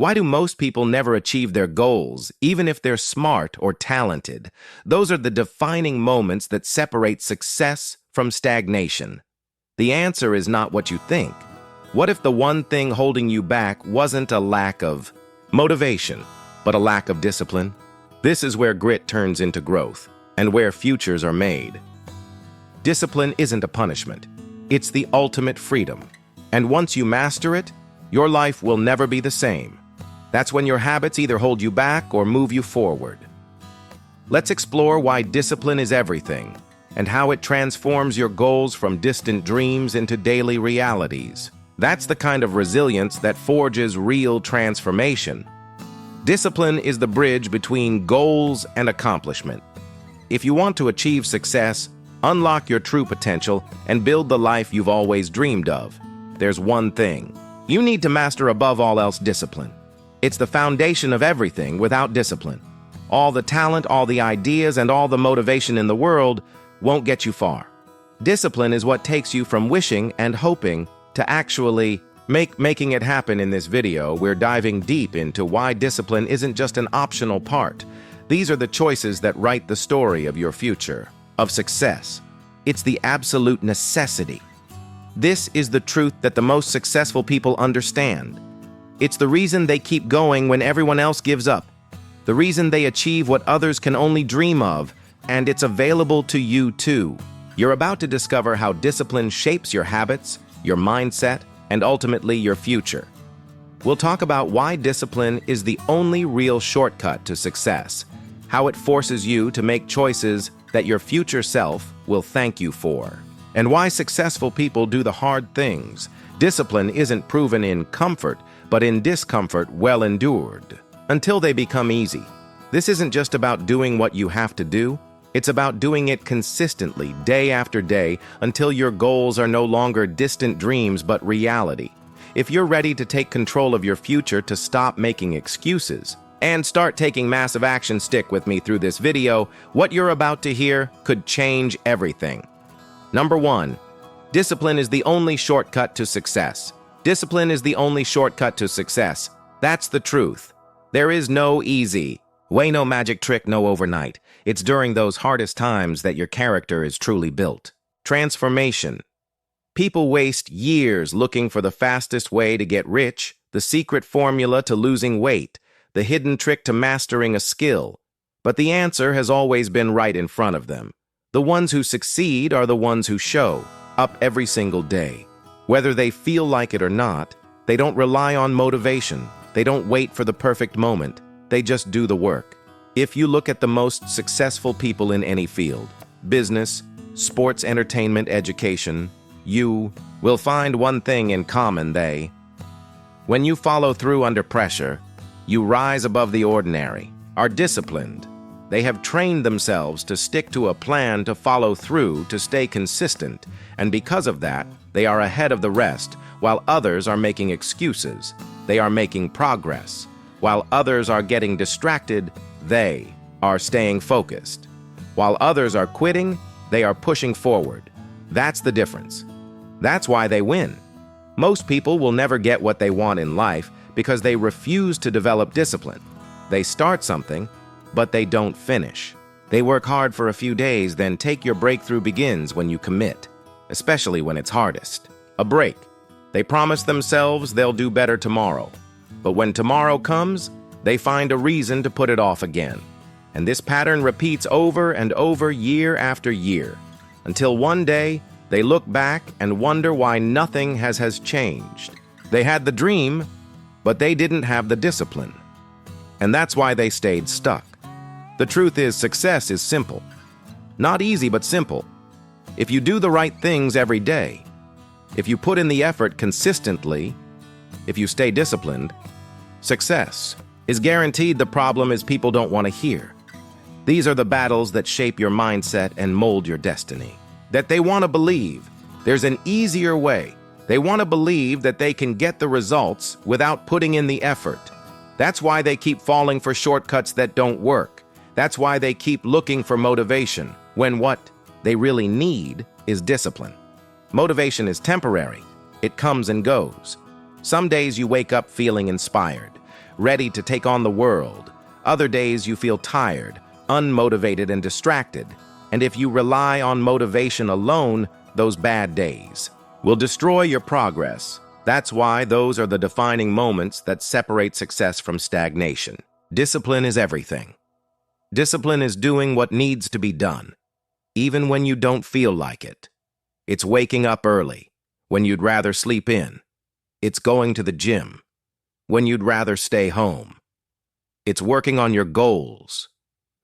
Why do most people never achieve their goals, even if they're smart or talented? Those are the defining moments that separate success from stagnation. The answer is not what you think. What if the one thing holding you back wasn't a lack of motivation, but a lack of discipline? This is where grit turns into growth, and where futures are made. Discipline isn't a punishment. It's the ultimate freedom. And once you master it, your life will never be the same. That's when your habits either hold you back or move you forward. Let's explore why discipline is everything, and how it transforms your goals from distant dreams into daily realities. That's the kind of resilience that forges real transformation. Discipline is the bridge between goals and accomplishment. If you want to achieve success, unlock your true potential, and build the life you've always dreamed of, there's one thing. You need to master above all else discipline. It's the foundation of everything. Without discipline, all the talent, all the ideas, and all the motivation in the world won't get you far. Discipline is what takes you from wishing and hoping to actually making it happen. In this video, we're diving deep into why discipline isn't just an optional part. These are the choices that write the story of your future, of success. It's the absolute necessity. This is the truth that the most successful people understand. It's the reason they keep going when everyone else gives up. The reason they achieve what others can only dream of, and it's available to you too. You're about to discover how discipline shapes your habits, your mindset, and ultimately your future. We'll talk about why discipline is the only real shortcut to success, how it forces you to make choices that your future self will thank you for, and why successful people do the hard things. Discipline isn't proven in comfort, but in discomfort well endured, until they become easy. This isn't just about doing what you have to do. It's about doing it consistently, day after day, until your goals are no longer distant dreams but reality. If you're ready to take control of your future, to stop making excuses, and start taking massive action, stick with me through this video. What you're about to hear could change everything. Number 1. Discipline is the only shortcut to success. Discipline is the only shortcut to success. That's the truth. There is no easy way, no magic trick, no overnight. It's during those hardest times that your character is truly built. Transformation. People waste years looking for the fastest way to get rich, the secret formula to losing weight, the hidden trick to mastering a skill. But the answer has always been right in front of them. The ones who succeed are the ones who show up every single day. Whether they feel like it or not, they don't rely on motivation. They don't wait for the perfect moment. They just do the work. If you look at the most successful people in any field, business, sports, entertainment, education, you will find one thing in common. When you follow through under pressure, you rise above the ordinary, are disciplined. They have trained themselves to stick to a plan, to follow through, to stay consistent, and because of that, they are ahead of the rest. While others are making excuses, they are making progress. While others are getting distracted, they are staying focused. While others are quitting, they are pushing forward. That's the difference. That's why they win. Most people will never get what they want in life because they refuse to develop discipline. They start something, but they don't finish. They work hard for a few days, then take your breakthrough begins when you commit, especially when it's hardest. A break. They promise themselves they'll do better tomorrow. But when tomorrow comes, they find a reason to put it off again. And this pattern repeats over and over, year after year, until one day they look back and wonder why nothing has changed. They had the dream, but they didn't have the discipline. And that's why they stayed stuck. The truth is, success is simple. Not easy, but simple. If you do the right things every day, if you put in the effort consistently, if you stay disciplined, success is guaranteed. The problem is people don't want to hear. These are the battles that shape your mindset and mold your destiny. That they want to believe there's an easier way. They want to believe that they can get the results without putting in the effort. That's why they keep falling for shortcuts that don't work. That's why they keep looking for motivation, when what they really need is discipline. Motivation is temporary. It comes and goes. Some days you wake up feeling inspired, ready to take on the world. Other days you feel tired, unmotivated, and distracted. And if you rely on motivation alone, those bad days will destroy your progress. That's why those are the defining moments that separate success from stagnation. Discipline is everything. Discipline is doing what needs to be done, even when you don't feel like it. It's waking up early, when you'd rather sleep in. It's going to the gym, when you'd rather stay home. It's working on your goals,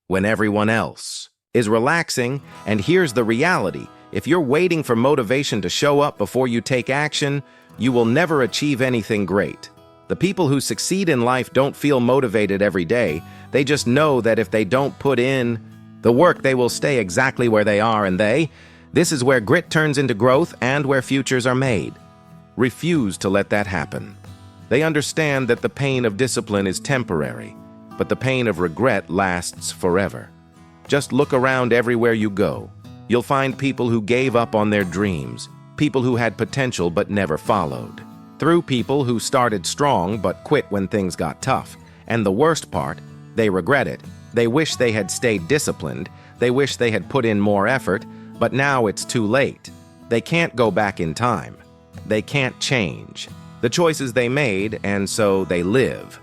when everyone else is relaxing. And here's the reality. If you're waiting for motivation to show up before you take action, you will never achieve anything great. The people who succeed in life don't feel motivated every day. They just know that if they don't put in the work, they will stay exactly where they are, and this is where grit turns into growth and where futures are made. Refuse to let that happen. They understand that the pain of discipline is temporary, but the pain of regret lasts forever. Just look around everywhere you go. You'll find people who gave up on their dreams, people who had potential but never followed, through people who started strong but quit when things got tough. And the worst part, they regret it. They wish they had stayed disciplined. They wish they had put in more effort, but now it's too late. They can't go back in time. They can't change the choices they made, and so they live.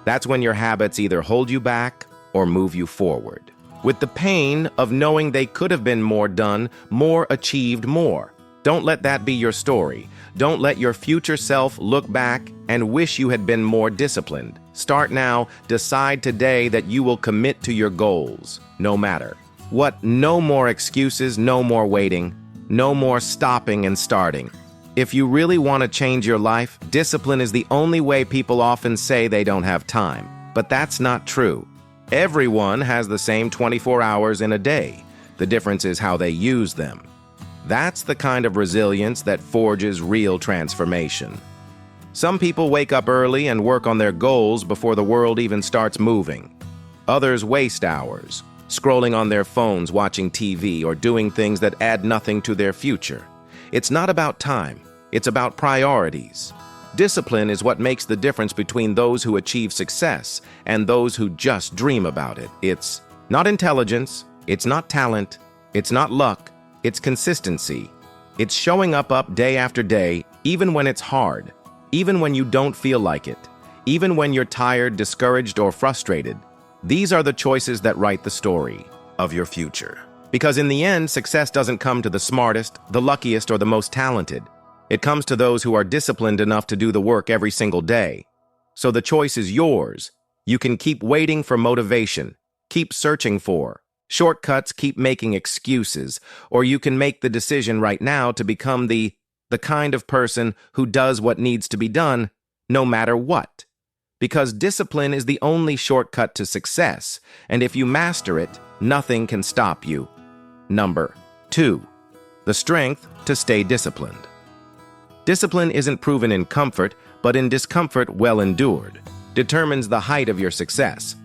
That's when your habits either hold you back or move you forward, with the pain of knowing they could have been more done, more achieved, more. Don't let that be your story. Don't let your future self look back and wish you had been more disciplined. Start now. Decide today that you will commit to your goals, no matter what. No more excuses, no more waiting, no more stopping and starting. If you really want to change your life, discipline is the only way. People often say they don't have time, but that's not true. Everyone has the same 24 hours in a day. The difference is how they use them. That's the kind of resilience that forges real transformation. Some people wake up early and work on their goals before the world even starts moving. Others waste hours, scrolling on their phones, watching TV, or doing things that add nothing to their future. It's not about time, it's about priorities. Discipline is what makes the difference between those who achieve success and those who just dream about it. It's not intelligence, it's not talent, it's not luck, it's consistency. It's showing up day after day, even when it's hard, even when you don't feel like it, even when you're tired, discouraged, or frustrated. These are the choices that write the story of your future. Because in the end, success doesn't come to the smartest, the luckiest, or the most talented. It comes to those who are disciplined enough to do the work every single day. So the choice is yours. You can keep waiting for motivation, keep searching for shortcuts, keep making excuses, or you can make the decision right now to become the kind of person who does what needs to be done, no matter what. Because discipline is the only shortcut to success, and if you master it, nothing can stop you. Number 2, the strength to stay disciplined. Discipline isn't proven in comfort, but in discomfort well endured, determines the height of your success.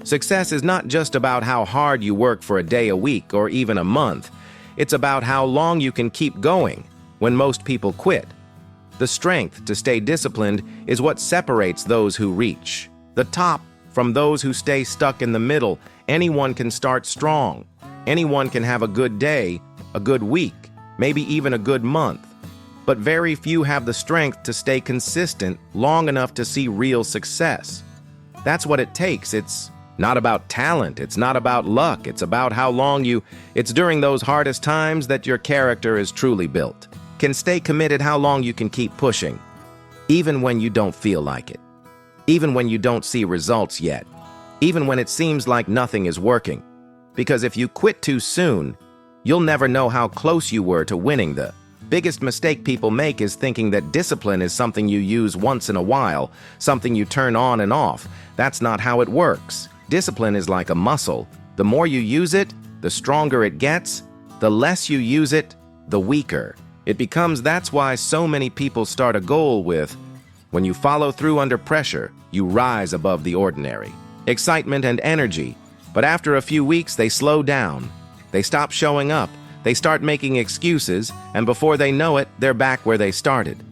Success is not just about how hard you work for a day, a week, or even a month. It's about how long you can keep going when most people quit. The strength to stay disciplined is what separates those who reach the top from those who stay stuck in the middle. Anyone can start strong. Anyone can have a good day, a good week, maybe even a good month. But very few have the strength to stay consistent long enough to see real success. That's what it takes. It's not about talent. It's not about luck. It's about how long it's during those hardest times that your character is truly built. Can stay committed, how long you can keep pushing, even when you don't feel like it, even when you don't see results yet, even when it seems like nothing is working. Because if you quit too soon, you'll never know how close you were to winning. The biggest mistake people make is thinking that discipline is something you use once in a while, something you turn on and off. That's not how it works. Discipline is like a muscle. The more you use it, the stronger it gets. The less you use it, the weaker it becomes. That's why so many people start a goal with, when you follow through under pressure, you rise above the ordinary. Excitement and energy. But after a few weeks, they slow down. They stop showing up. They start making excuses, and before they know it, they're back where they started.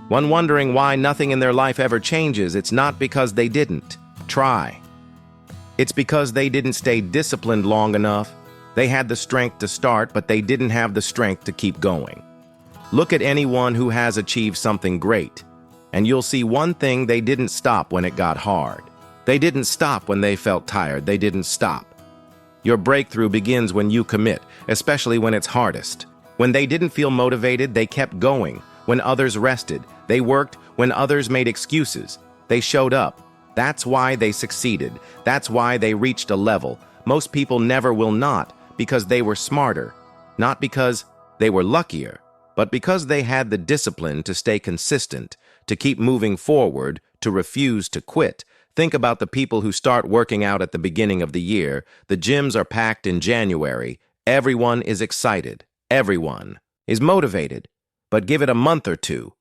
When wondering why nothing in their life ever changes, it's not because they didn't try. It's because they didn't stay disciplined long enough. They had the strength to start, but they didn't have the strength to keep going. Look at anyone who has achieved something great, and you'll see one thing: they didn't stop when it got hard. They didn't stop when they felt tired. They didn't stop. Your breakthrough begins when you commit, especially when it's hardest. When they didn't feel motivated, they kept going. When others rested, they worked. When others made excuses, they showed up. That's why they succeeded. That's why they reached a level most people never will not, because they were smarter. Not because they were luckier, but because they had the discipline to stay consistent, to keep moving forward, to refuse to quit. Think about the people who start working out at the beginning of the year. The gyms are packed in January. Everyone is excited. Everyone is motivated. But give it a month or two,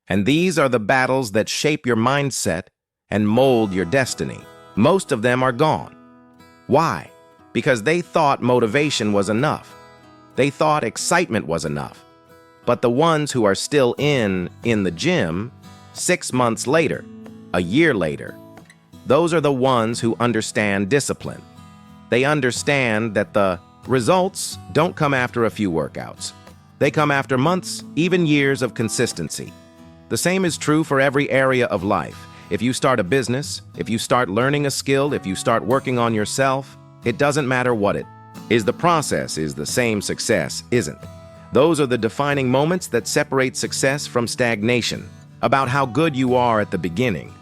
and these are the battles that shape your mindset and mold your destiny. Most of them are gone. Why? Because they thought motivation was enough. They thought excitement was enough. But the ones who are still in the gym 6 months later, a year later, those are the ones who understand discipline. They understand that the results don't come after a few workouts. They come after months, even years of consistency. The same is true for every area of life. If you start a business, if you start learning a skill, if you start working on yourself, it doesn't matter what it is. The process is the same. Success isn't. Those are the defining moments that separate success from stagnation. About how good you are at the beginning.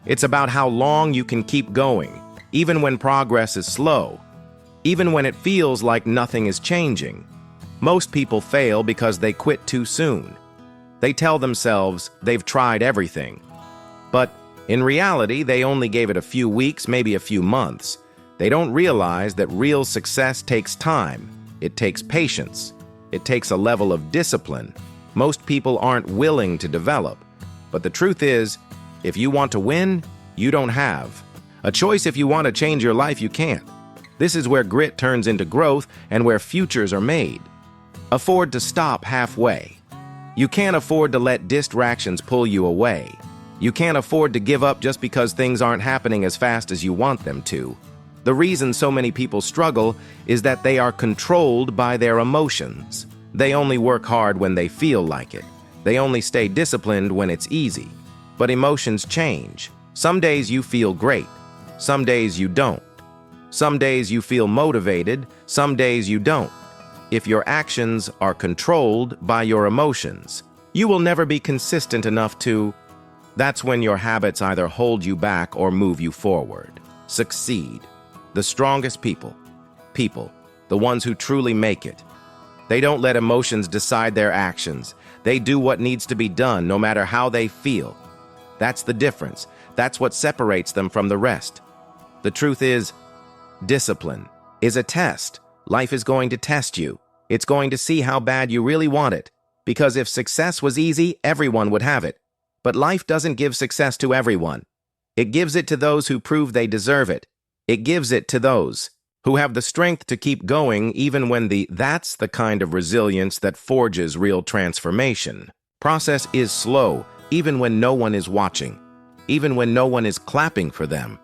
It's about how long you can keep going, even when progress is slow, even when it feels like nothing is changing. Most people fail because they quit too soon. They tell themselves they've tried everything. But in reality, they only gave it a few weeks, maybe a few months. They don't realize that real success takes time. It takes patience. It takes a level of discipline most people aren't willing to develop. But the truth is, if you want to win, you don't have a choice. If you want to change your life, you can't. This is where grit turns into growth and where futures are made. Afford to stop halfway. You can't afford to let distractions pull you away. You can't afford to give up just because things aren't happening as fast as you want them to. The reason so many people struggle is that they are controlled by their emotions. They only work hard when they feel like it. They only stay disciplined when it's easy. But emotions change. Some days you feel great. Some days you don't. Some days you feel motivated. Some days you don't. If your actions are controlled by your emotions, you will never be consistent enough to. That's when your habits either hold you back or move you forward. Succeed. The strongest people, the ones who truly make it. They don't let emotions decide their actions. They do what needs to be done, no matter how they feel. That's the difference. That's what separates them from the rest. The truth is, discipline is a test. Life is going to test you. It's going to see how bad you really want it. Because if success was easy, everyone would have it. But life doesn't give success to everyone. It gives it to those who prove they deserve it. It gives it to those who have the strength to keep going even when that's the kind of resilience that forges real transformation. Process is slow, even when no one is watching, even when no one is clapping for them.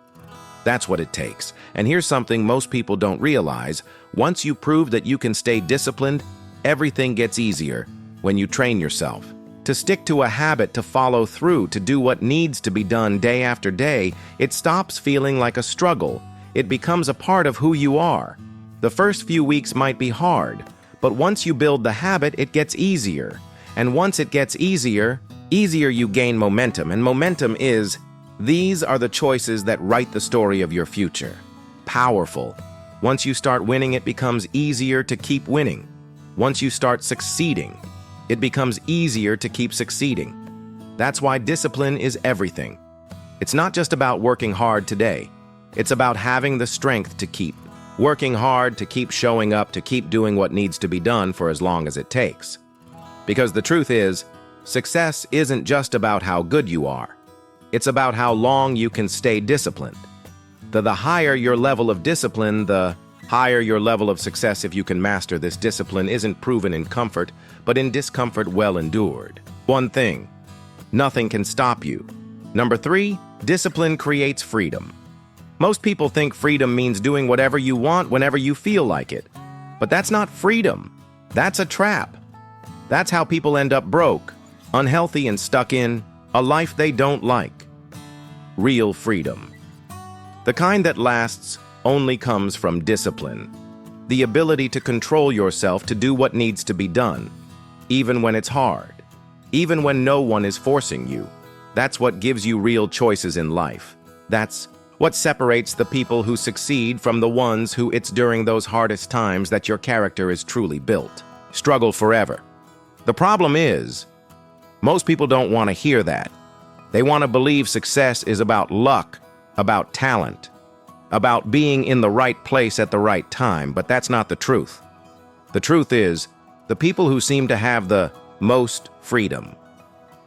That's what it takes. And here's something most people don't realize. Once you prove that you can stay disciplined, everything gets easier when you train yourself. To stick to a habit, to follow through, to do what needs to be done day after day, it stops feeling like a struggle. It becomes a part of who you are. The first few weeks might be hard, but once you build the habit, it gets easier. And once it gets easier you gain momentum. And momentum is, these are the choices that write the story of your future. Powerful. Once you start winning, it becomes easier to keep winning. Once you start succeeding, it becomes easier to keep succeeding. That's why discipline is everything. It's not just about working hard today. It's about having the strength to keep working hard, to keep showing up, to keep doing what needs to be done for as long as it takes. Because the truth is, success isn't just about how good you are. It's about how long you can stay disciplined. The higher your level of discipline, the higher your level of success. If you can master this discipline, isn't proven in comfort, but in discomfort well endured. One thing, Nothing can stop you. Number 3, discipline creates freedom. Most people think freedom means doing whatever you want whenever you feel like it. But that's not freedom. That's a trap. That's how people end up broke, unhealthy, and stuck in a life they don't like. Real freedom. The kind that lasts only comes from discipline. The ability to control yourself to do what needs to be done, even when it's hard, even when no one is forcing you. That's what gives you real choices in life. That's what separates the people who succeed from the ones who it's during those hardest times that your character is truly built. Struggle forever. The problem is, most people don't want to hear that. They want to believe success is about luck, about talent, about being in the right place at the right time, but that's not the truth. The truth is, the people who seem to have the most freedom,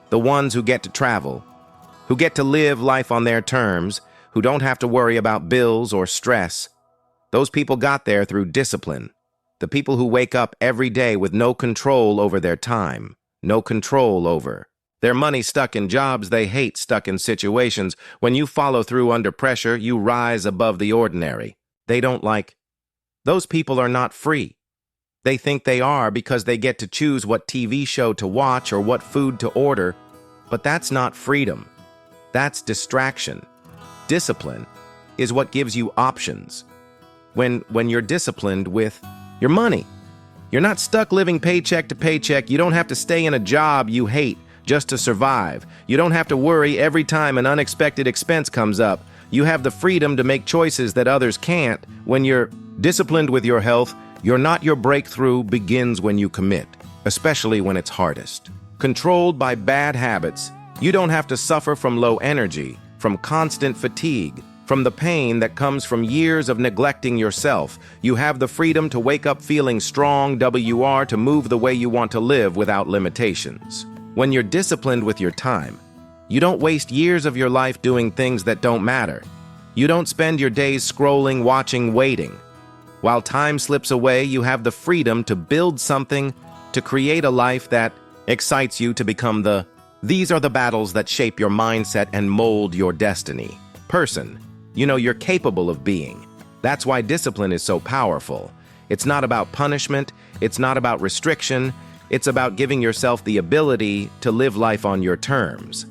the ones who get to travel, who get to live life on their terms, who don't have to worry about bills or stress, those people got there through discipline. The people who wake up every day with no control over their time, no control over their money, stuck in jobs they hate, stuck in situations. When you follow through under pressure, you rise above the ordinary. They don't like. Those people are not free. They think they are because they get to choose what TV show to watch or what food to order. But that's not freedom. That's distraction. Discipline is what gives you options. When you're disciplined with your money, you're not stuck living paycheck to paycheck. You don't have to stay in a job you hate just to survive. You don't have to worry every time an unexpected expense comes up. You have the freedom to make choices that others can't. When you're disciplined with your health, your breakthrough begins when you commit, especially when it's hardest. Controlled by bad habits, you don't have to suffer from low energy, from constant fatigue, from the pain that comes from years of neglecting yourself. You have the freedom to wake up feeling strong, to move the way you want to live without limitations. When you're disciplined with your time, you don't waste years of your life doing things that don't matter. You don't spend your days scrolling, watching, waiting. While time slips away, you have the freedom to build something, to create a life that excites you, to become the. These are the battles that shape your mindset and mold your destiny. Person, you're capable of being. That's why discipline is so powerful. It's not about punishment. It's not about restriction. It's about giving yourself the ability to live life on your terms.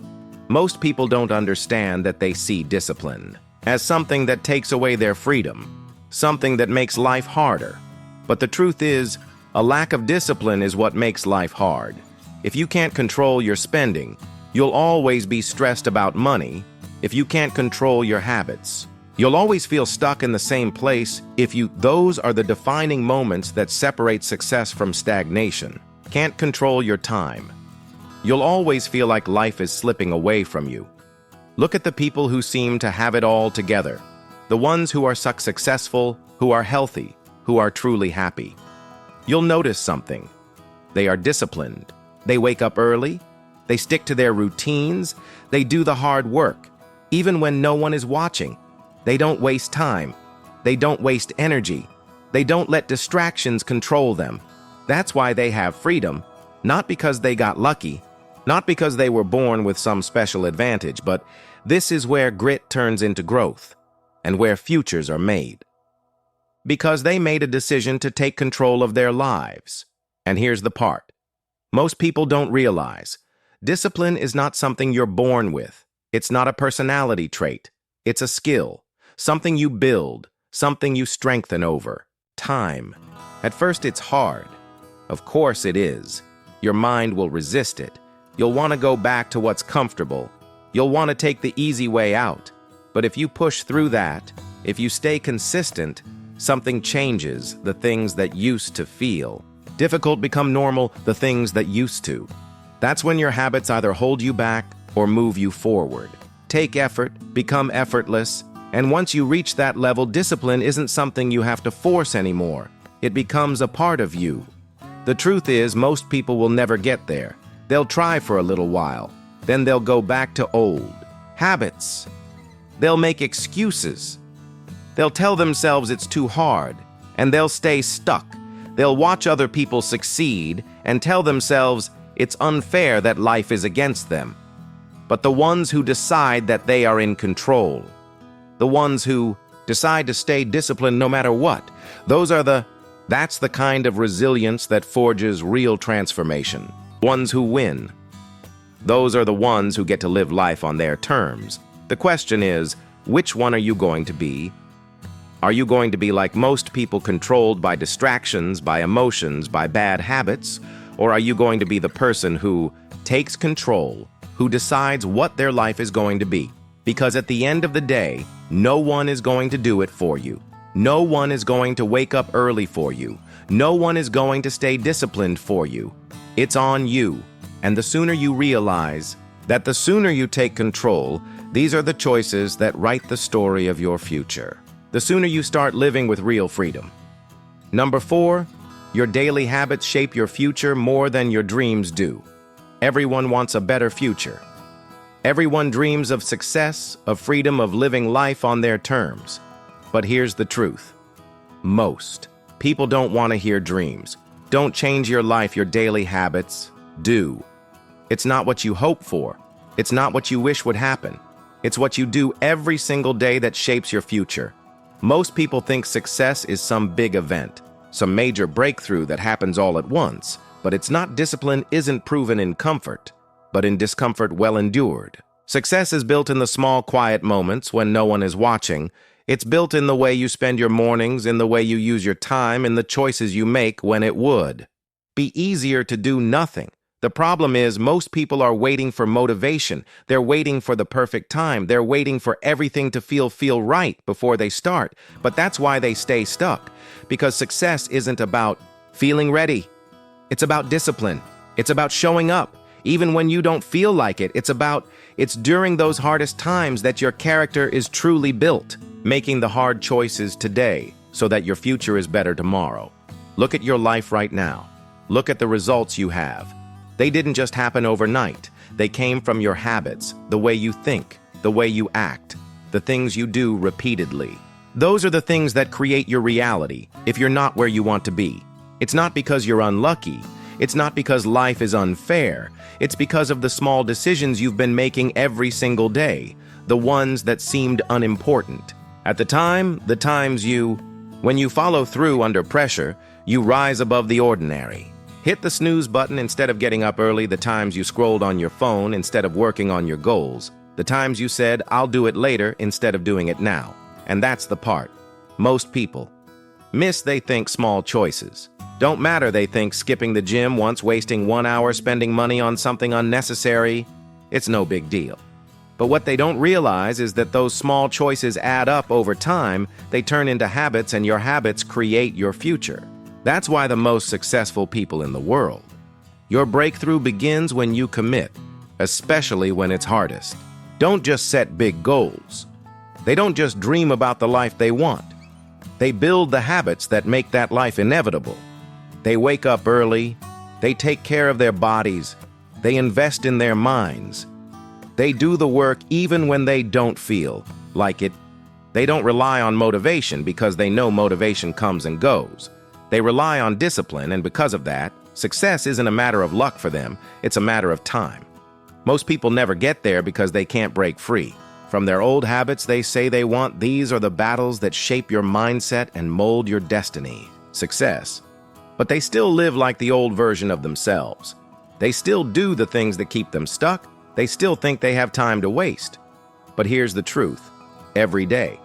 Most people don't understand that they see discipline as something that takes away their freedom, something that makes life harder. But the truth is, a lack of discipline is what makes life hard. If you can't control your spending, you'll always be stressed about money. If you can't control your habits, you'll always feel stuck in the same place. Those are the defining moments that separate success from stagnation. Can't control your time. You'll always feel like life is slipping away from you. Look at the people who seem to have it all together. The ones who are successful, who are healthy, who are truly happy. You'll notice something. They are disciplined. They wake up early. They stick to their routines. They do the hard work, even when no one is watching. They don't waste time. They don't waste energy. They don't let distractions control them. That's why they have freedom, not because they got lucky, not because they were born with some special advantage, but this is where grit turns into growth and where futures are made. Because they made a decision to take control of their lives. And here's the part. Most people don't realize discipline is not something you're born with. It's not a personality trait. It's a skill, something you build, something you strengthen over time. At first, it's hard. Of course it is. Your mind will resist it. You'll want to go back to what's comfortable. You'll want to take the easy way out. But if you push through that, if you stay consistent, something changes. The things that used to feel difficult become normal, the things that used to. That's when your habits either hold you back or move you forward. Take effort, become effortless, and once you reach that level, discipline isn't something you have to force anymore. It becomes a part of you. The truth is, most people will never get there. They'll try for a little while, then they'll go back to old habits. They'll make excuses. They'll tell themselves it's too hard, and they'll stay stuck. They'll watch other people succeed and tell themselves it's unfair that life is against them. but the ones who decide that they are in control. The ones who decide to stay disciplined no matter what. That's the kind of resilience that forges real transformation. Ones who win. Those are the ones who get to live life on their terms. The question is, which one are you going to be? Are you going to be like most people, controlled by distractions, by emotions, by bad habits? Or are you going to be the person who takes control, who decides what their life is going to be? Because at the end of the day, no one is going to do it for you. No one is going to wake up early for you. No one is going to stay disciplined for you. It's on you. And the sooner you realize that, the sooner you take control, these are the choices that write the story of your future. The sooner you start living with real freedom. Number 4, your daily habits shape your future more than your dreams do. Everyone wants a better future. Everyone dreams of success, of freedom, of living life on their terms. But here's the truth. Most people don't want to hear dreams. Don't change your life, your daily habits do. It's not what you hope for. It's not what you wish would happen. It's what you do every single day that shapes your future. Most people think success is some big event, some major breakthrough that happens all at once. But it's not. Discipline isn't proven in comfort, but in discomfort well endured. Success is built in the small, quiet moments when no one is watching. It's built in the way you spend your mornings, in the way you use your time, in the choices you make when it would be easier to do nothing. The problem is, most people are waiting for motivation. They're waiting for the perfect time. They're waiting for everything to feel right before they start. But that's why they stay stuck. Because success isn't about feeling ready. It's about discipline. It's about showing up, even when you don't feel like it. It's during those hardest times that your character is truly built, making the hard choices today so that your future is better tomorrow. Look at your life right now. Look at the results you have. They didn't just happen overnight. They came from your habits, the way you think, the way you act, the things you do repeatedly. Those are the things that create your reality if you're not where you want to be. It's not because you're unlucky. It's not because life is unfair. It's because of the small decisions you've been making every single day, the ones that seemed unimportant. At the time, when you follow through under pressure, you rise above the ordinary. Hit the snooze button instead of getting up early, the times you scrolled on your phone instead of working on your goals, the times you said, "I'll do it later," instead of doing it now. And that's the part most people miss. They think small choices don't matter. They think skipping the gym once, wasting 1 hour, spending money on something unnecessary, it's no big deal. But what they don't realize is that those small choices add up over time. They turn into habits, and your habits create your future. That's why the most successful people in the world. Your breakthrough begins when you commit, especially when it's hardest. Don't just set big goals. They don't just dream about the life they want. They build the habits that make that life inevitable. They wake up early. They take care of their bodies. They invest in their minds. They do the work even when they don't feel like it. They don't rely on motivation because they know motivation comes and goes. They rely on discipline, and because of that, success isn't a matter of luck for them. It's a matter of time. Most people never get there because they can't break free from their old habits they say they want. These are the battles that shape your mindset and mold your destiny. Success. But they still live like the old version of themselves. They still do the things that keep them stuck. They still think they have time to waste. But here's the truth. Every day,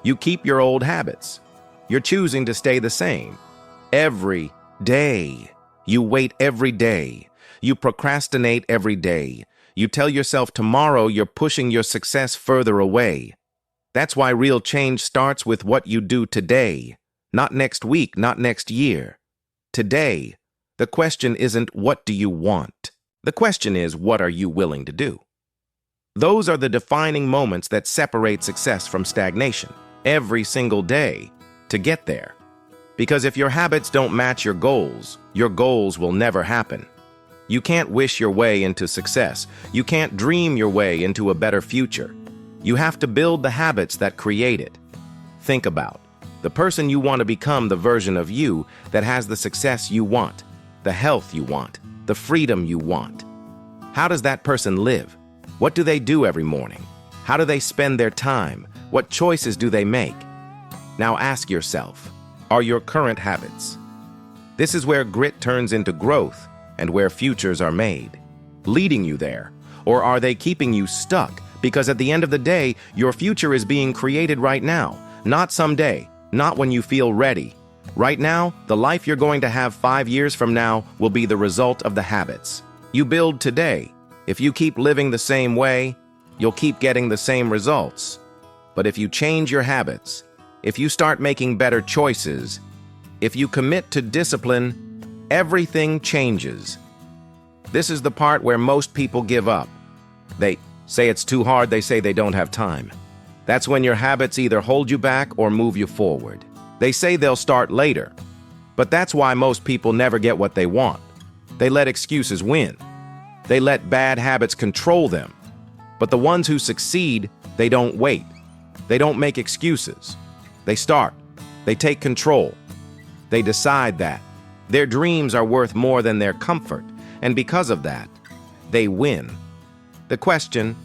you keep your old habits. You're choosing to stay the same. Every day. You wait every day. You procrastinate every day. You tell yourself tomorrow. You're pushing your success further away. That's why real change starts with what you do today. Not next week, not next year. Today. The question isn't what do you want? The question is, what are you willing to do? Those are the defining moments that separate success from stagnation. Every single day to get there. Because if your habits don't match your goals will never happen. You can't wish your way into success. You can't dream your way into a better future. You have to build the habits that create it. Think about the person you want to become, the version of you that has the success you want, the health you want, the freedom you want. How does that person live? What do they do every morning? How do they spend their time? What choices do they make? Now ask yourself, are your current habits? This is where grit turns into growth and where futures are made. Leading you there? Or are they keeping you stuck? Because at the end of the day, your future is being created right now, not someday, not when you feel ready. Right now, the life you're going to have 5 years from now will be the result of the habits you build today. If you keep living the same way, you'll keep getting the same results. But if you change your habits, if you start making better choices, if you commit to discipline, everything changes. This is the part where most people give up. They say it's too hard, they say they don't have time. That's when your habits either hold you back or move you forward. They say they'll start later, but that's why most people never get what they want. They let excuses win. They let bad habits control them. But the ones who succeed, they don't wait. They don't make excuses. They start. They take control. They decide that their dreams are worth more than their comfort, and because of that, they win. The question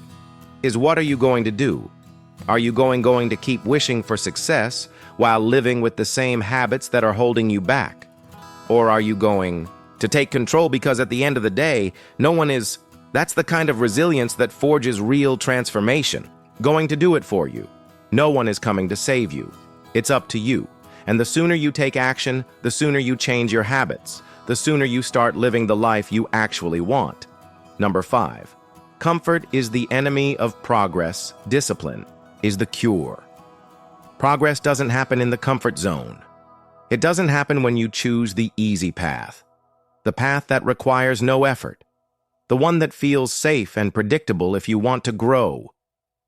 is, what are you going to do? Are you going to keep wishing for success while living with the same habits that are holding you back? Or are you going to take control because at the end of the day, that's the kind of resilience that forges real transformation, going to do it for you. No one is coming to save you. It's up to you. And the sooner you take action, the sooner you change your habits, the sooner you start living the life you actually want. Number 5, comfort is the enemy of progress. Discipline is the cure. Progress doesn't happen in the comfort zone. It doesn't happen when you choose the easy path, the path that requires no effort, the one that feels safe and predictable. If you want to grow,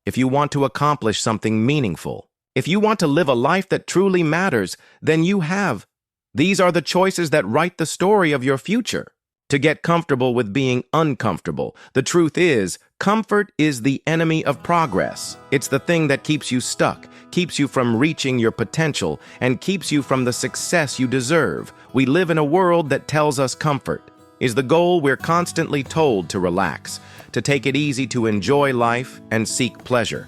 if you want to accomplish something meaningful, if you want to live a life that truly matters, then these are the choices that write the story of your future. To get comfortable with being uncomfortable. The truth is, comfort is the enemy of progress. It's the thing that keeps you stuck, keeps you from reaching your potential, and keeps you from the success you deserve. We live in a world that tells us comfort is the goal. We're constantly told to relax, to take it easy, to enjoy life, and seek pleasure.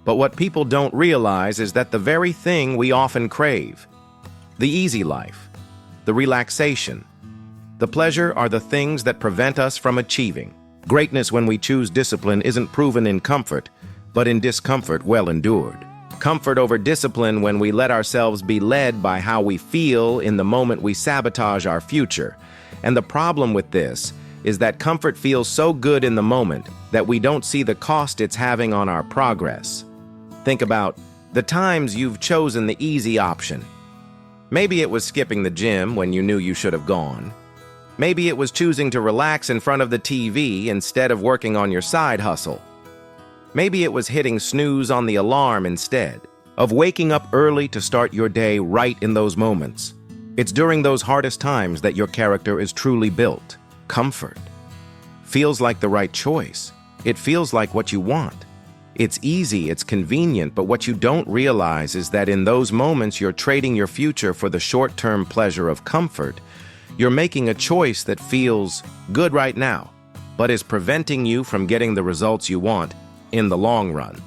But what people don't realize is that the very thing we often crave, the easy life, the relaxation, the pleasure, are the things that prevent us from achieving greatness. When we choose discipline isn't proven in comfort, but in discomfort well endured. Comfort over discipline when we let ourselves be led by how we feel in the moment. We sabotage our future. And the problem with this is that comfort feels so good in the moment that we don't see the cost it's having on our progress. Think about the times you've chosen the easy option. Maybe it was skipping the gym when you knew you should have gone. Maybe it was choosing to relax in front of the TV instead of working on your side hustle. Maybe it was hitting snooze on the alarm instead of waking up early to start your day. Right in those moments, it's during those hardest times that your character is truly built. Comfort feels like the right choice. It feels like what you want. It's easy, it's convenient, but what you don't realize is that in those moments you're trading your future for the short-term pleasure of comfort. You're making a choice that feels good right now, but is preventing you from getting the results you want in the long run.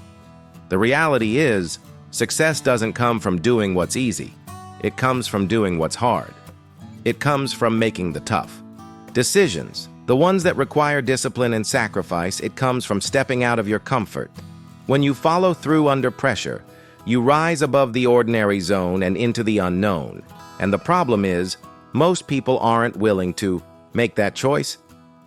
The reality is, success doesn't come from doing what's easy. It comes from doing what's hard. It comes from making the tough decisions, the ones that require discipline and sacrifice. It comes from stepping out of your comfort. When you follow through under pressure, you rise above the ordinary zone and into the unknown. And the problem is, most people aren't willing to make that choice.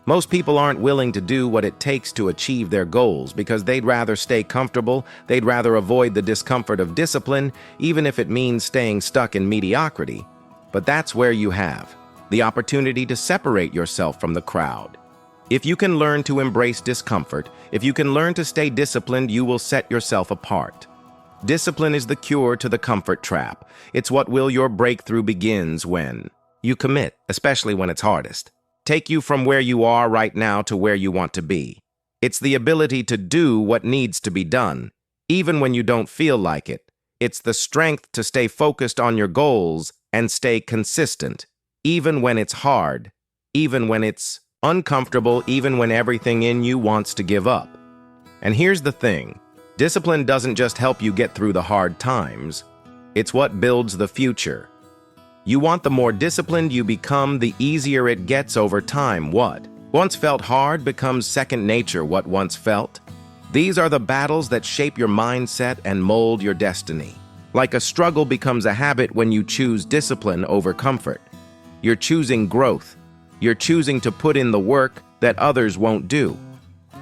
Most people aren't willing to do what it takes to achieve their goals because they'd rather stay comfortable. They'd rather avoid the discomfort of discipline, even if it means staying stuck in mediocrity. But that's where you have the opportunity to separate yourself from the crowd. If you can learn to embrace discomfort, if you can learn to stay disciplined, you will set yourself apart. Discipline is the cure to the comfort trap. It's what your breakthrough begins when you commit, especially when it's hardest. Take you from where you are right now to where you want to be. It's the ability to do what needs to be done, even when you don't feel like it. It's the strength to stay focused on your goals and stay consistent, even when it's hard, even when it's uncomfortable, even when everything in you wants to give up. And here's the thing. Discipline doesn't just help you get through the hard times. It's what builds the future. You want the more disciplined you become, the easier it gets over time. What once felt hard becomes second nature. What once felt? These are the battles that shape your mindset and mold your destiny. Like a struggle becomes a habit when you choose discipline over comfort. You're choosing growth. You're choosing to put in the work that others won't do.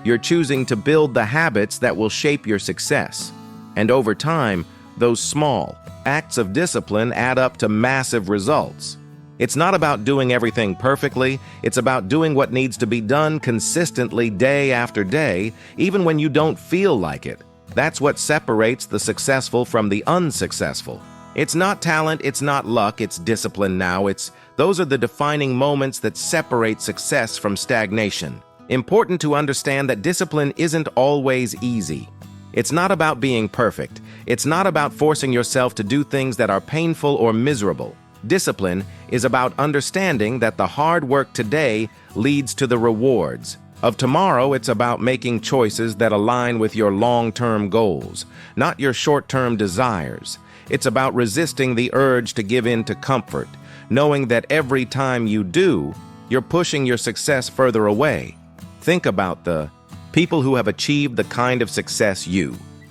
You're choosing to build the habits that will shape your success. And over time, those small acts of discipline add up to massive results. It's not about doing everything perfectly. It's about doing what needs to be done consistently day after day, even when you don't feel like it. That's what separates the successful from the unsuccessful. It's not talent, it's not luck, it's discipline now. Those are the defining moments that separate success from stagnation. Important to understand that discipline isn't always easy. It's not about being perfect. It's not about forcing yourself to do things that are painful or miserable. Discipline is about understanding that the hard work today leads to the rewards of tomorrow. It's about making choices that align with your long-term goals, not your short-term desires. It's about resisting the urge to give in to comfort, knowing that every time you do, you're pushing your success further away. Think about the people who have achieved the kind of success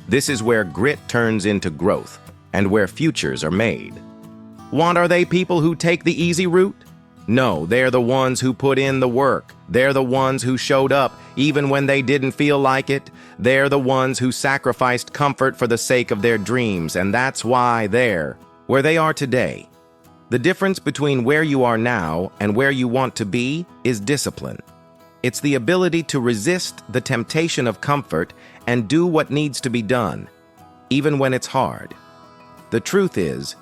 This is where grit turns into growth and where futures are made. Are they people who take the easy route? No, they're the ones who put in the work. They're the ones who showed up even when they didn't feel like it. They're the ones who sacrificed comfort for the sake of their dreams, and that's why they're where they are today. The difference between where you are now and where you want to be is discipline. It's the ability to resist the temptation of comfort and do what needs to be done, even when it's hard. The truth is,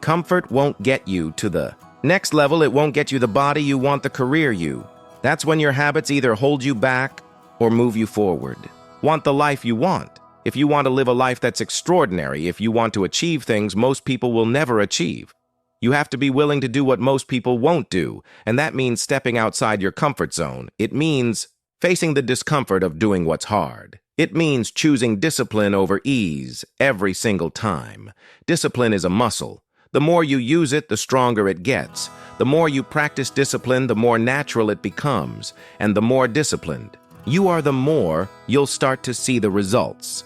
comfort won't get you to the next level. It won't get you the body you want, the career you. That's when your habits either hold you back or move you forward. Want the life you want. If you want to live a life that's extraordinary, if you want to achieve things most people will never achieve, you have to be willing to do what most people won't do, and that means stepping outside your comfort zone. It means facing the discomfort of doing what's hard. It means choosing discipline over ease every single time. Discipline is a muscle. The more you use it, the stronger it gets. The more you practice discipline, the more natural it becomes. And the more disciplined you are, the more you'll start to see the results.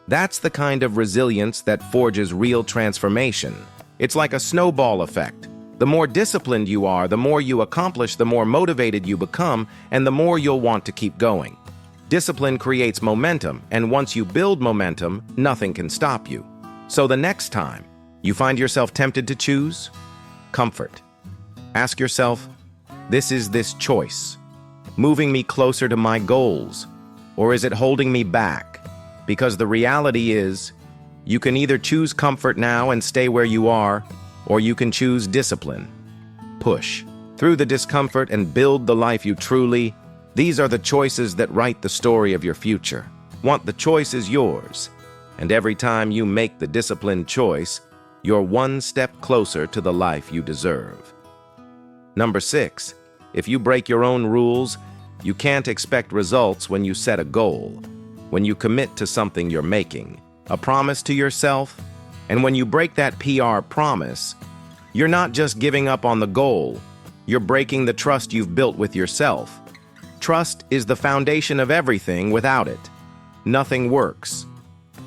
That's the kind of resilience that forges real transformation. It's like a snowball effect. The more disciplined you are, the more you accomplish, the more motivated you become, and the more you'll want to keep going. Discipline creates momentum, and once you build momentum, nothing can stop you. So the next time you find yourself tempted to choose comfort, ask yourself, is this choice moving me closer to my goals, or is it holding me back? Because the reality is, you can either choose comfort now and stay where you are, or you can choose discipline. Push through the discomfort and build the life you truly. These are the choices that write the story of your future. The choice is yours. And every time you make the disciplined choice, you're one step closer to the life you deserve. Number 6, if you break your own rules, you can't expect results. When you set a goal, when you commit to something you're making, a promise to yourself, and when you break that PR promise, you're not just giving up on the goal, you're breaking the trust you've built with yourself. Trust is the foundation of everything. Without it, nothing works.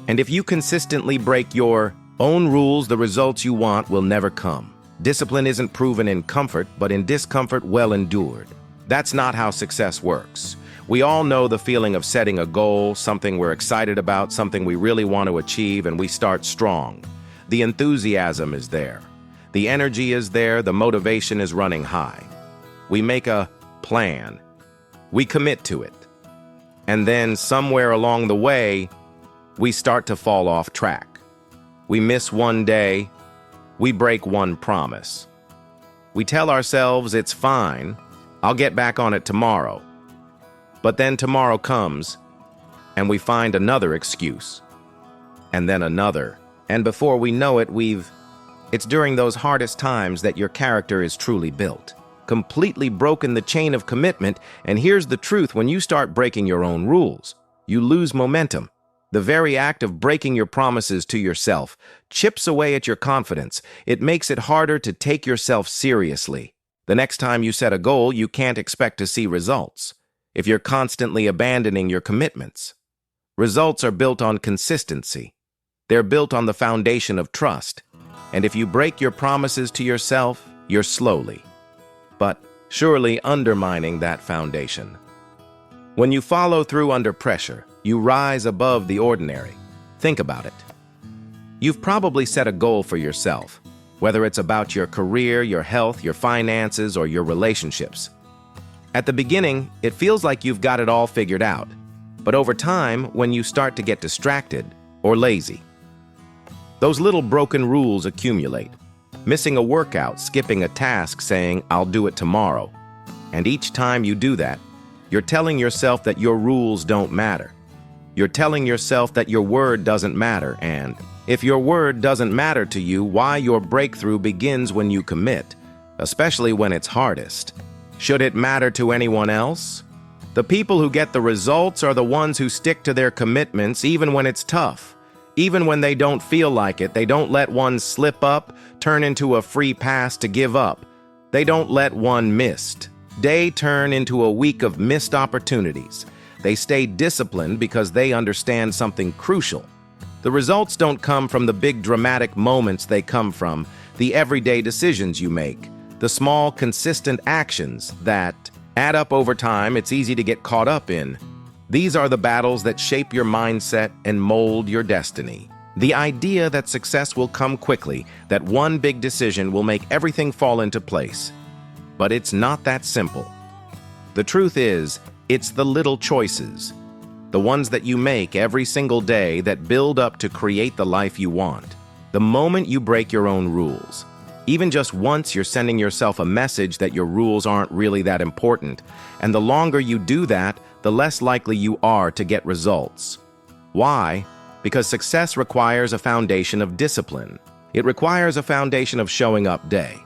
And if you consistently break your own rules, the results you want will never come. Discipline isn't proven in comfort, but in discomfort well endured. That's not how success works. We all know the feeling of setting a goal, something we're excited about, something we really want to achieve, and we start strong. The enthusiasm is there. The energy is there. The motivation is running high. We make a plan. We commit to it. And then somewhere along the way, we start to fall off track. We miss one day. We break one promise. We tell ourselves it's fine. I'll get back on it tomorrow. But then tomorrow comes, and we find another excuse, and then another. And before we know it, it's during those hardest times that your character is truly built. Completely broken the chain of commitment, and here's the truth: when you start breaking your own rules, you lose momentum. The very act of breaking your promises to yourself chips away at your confidence. It makes it harder to take yourself seriously. The next time you set a goal, you can't expect to see results if you're constantly abandoning your commitments. Results are built on consistency. They're built on the foundation of trust. And if you break your promises to yourself, you're slowly, but surely undermining that foundation. When you follow through under pressure, you rise above the ordinary. Think about it. You've probably set a goal for yourself, whether it's about your career, your health, your finances, or your relationships. At the beginning, it feels like you've got it all figured out. But over time, when you start to get distracted or lazy, those little broken rules accumulate. Missing a workout, skipping a task, saying, "I'll do it tomorrow." And each time you do that, you're telling yourself that your rules don't matter. You're telling yourself that your word doesn't matter, and if your word doesn't matter to you, why your breakthrough begins when you commit, especially when it's hardest. Should it matter to anyone else? The people who get the results are the ones who stick to their commitments even when it's tough. Even when they don't feel like it, they don't let one slip up, turn into a free pass to give up. They don't let one missed day turn into a week of missed opportunities. They stay disciplined because they understand something crucial. The results don't come from the big dramatic moments, they come from the everyday decisions you make, the small, consistent actions that add up over time. It's easy to get caught up in. These are the battles that shape your mindset and mold your destiny. The idea that success will come quickly, that one big decision will make everything fall into place. But it's not that simple. The truth is, it's the little choices, the ones that you make every single day that build up to create the life you want. The moment you break your own rules, even just once, you're sending yourself a message that your rules aren't really that important. And the longer you do that, the less likely you are to get results. Why? Because success requires a foundation of discipline. It requires a foundation of showing up day.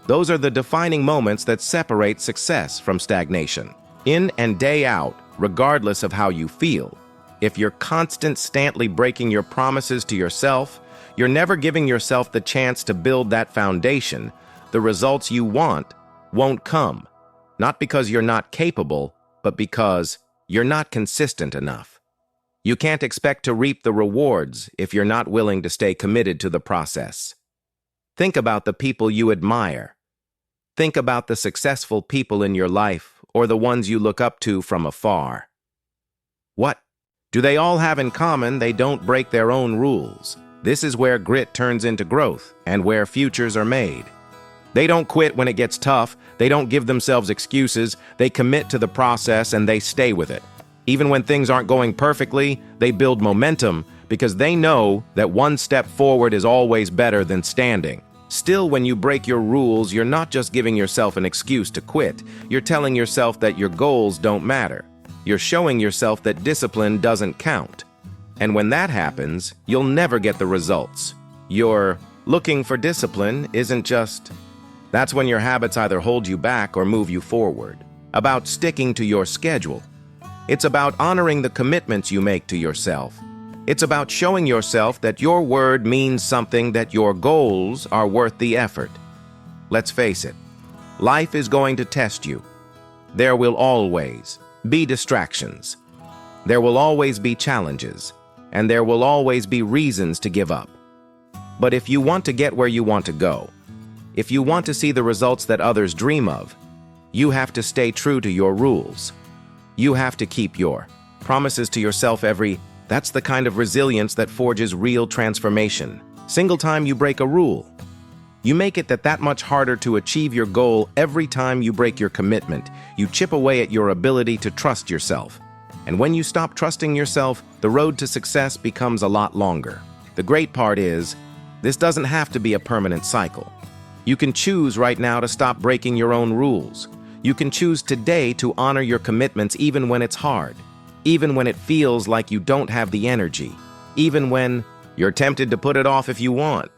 Those are the defining moments that separate success from stagnation. In and day out, regardless of how you feel, if you're constantly breaking your promises to yourself, you're never giving yourself the chance to build that foundation. The results you want won't come, not because you're not capable, but because you're not consistent enough. You can't expect to reap the rewards if you're not willing to stay committed to the process. Think about the people you admire. Think about the successful people in your life or the ones you look up to from afar. What do they all have in common? They don't break their own rules. This is where grit turns into growth and where futures are made. They don't quit when it gets tough. They don't give themselves excuses. They commit to the process and they stay with it. Even when things aren't going perfectly, they build momentum because they know that one step forward is always better than standing. Still, when you break your rules, you're not just giving yourself an excuse to quit. You're telling yourself that your goals don't matter. You're showing yourself that discipline doesn't count. And when that happens, you'll never get the results. Your looking for discipline isn't just... That's when your habits either hold you back or move you forward. About sticking to your schedule. It's about honoring the commitments you make to yourself. It's about showing yourself that your word means something, that your goals are worth the effort. Let's face it, life is going to test you. There will always be distractions. There will always be challenges, and there will always be reasons to give up. But if you want to get where you want to go, if you want to see the results that others dream of, you have to stay true to your rules. You have to keep your promises to yourself That's the kind of resilience that forges real transformation. Single time you break a rule, you make it that much harder to achieve your goal. Every time you break your commitment, you chip away at your ability to trust yourself. And when you stop trusting yourself, the road to success becomes a lot longer. The great part is, this doesn't have to be a permanent cycle. You can choose right now to stop breaking your own rules. You can choose today to honor your commitments even when it's hard. Even when it feels like you don't have the energy, even when you're tempted to put it off if you want.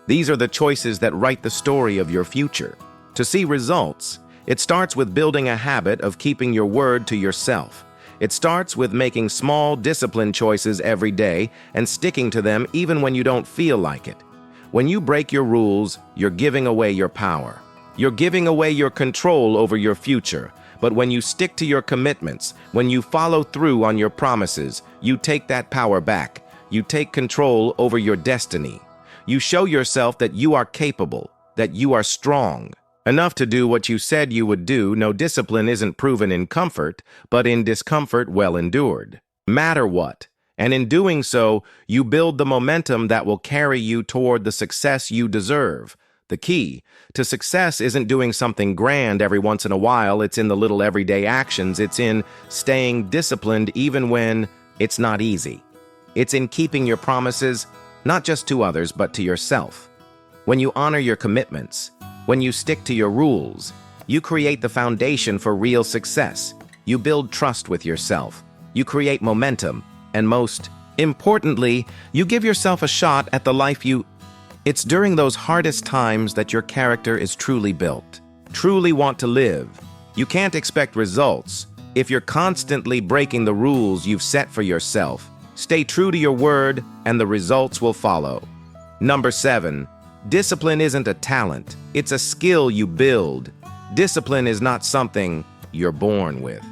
These are the choices that write the story of your future. To see results, it starts with building a habit of keeping your word to yourself. It starts with making small, disciplined choices every day and sticking to them even when you don't feel like it. When you break your rules, you're giving away your power. You're giving away your control over your future. But when you stick to your commitments, when you follow through on your promises, you take that power back. You take control over your destiny. You show yourself that you are capable, that you are strong, enough to do what you said you would do. No, discipline isn't proven in comfort, but in discomfort well endured. Matter what. And in doing so, you build the momentum that will carry you toward the success you deserve. The key to success isn't doing something grand every once in a while. It's in the little everyday actions. It's in staying disciplined even when it's not easy. It's in keeping your promises, not just to others, but to yourself. When you honor your commitments, when you stick to your rules, you create the foundation for real success. You build trust with yourself. You create momentum. And most importantly, you give yourself a shot at the life you... It's during those hardest times that your character is truly built. Truly want to live. You can't expect results if you're constantly breaking the rules you've set for yourself. Stay true to your word, and the results will follow. Number 7. Discipline isn't a talent. It's a skill you build. Discipline is not something you're born with.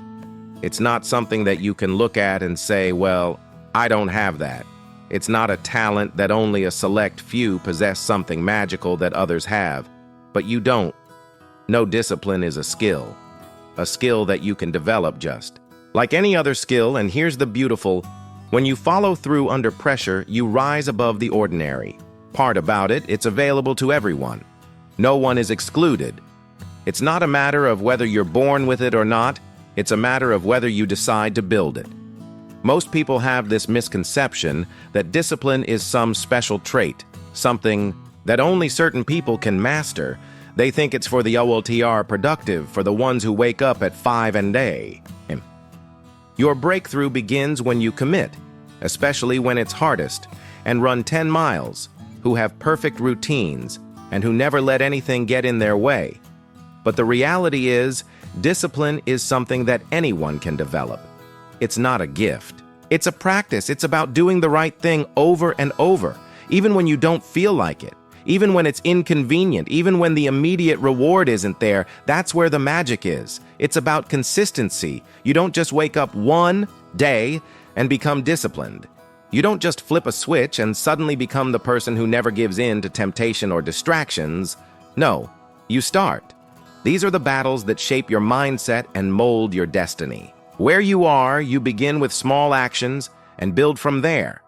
It's not something that you can look at and say, well, I don't have that. It's not a talent that only a select few possess, something magical that others have, but you don't. No, discipline is a skill that you can develop just like any other skill. And here's the beautiful: when you follow through under pressure, you rise above the ordinary. Part about it, it's available to everyone. No one is excluded. It's not a matter of whether you're born with it or not. It's a matter of whether you decide to build it. Most people have this misconception that discipline is some special trait, something that only certain people can master. They think it's for the OLTR productive, for the ones who wake up at 5 a.m. Your breakthrough begins when you commit, especially when it's hardest, and run 10 miles, who have perfect routines, and who never let anything get in their way. But the reality is, discipline is something that anyone can develop. It's not a gift. It's a practice. It's about doing the right thing over and over, even when you don't feel like it, even when it's inconvenient, even when the immediate reward isn't there. That's where the magic is. It's about consistency. You don't just wake up one day and become disciplined. You don't just flip a switch and suddenly become the person who never gives in to temptation or distractions. No, you start. These are the battles that shape your mindset and mold your destiny. Where you are, you begin with small actions and build from there.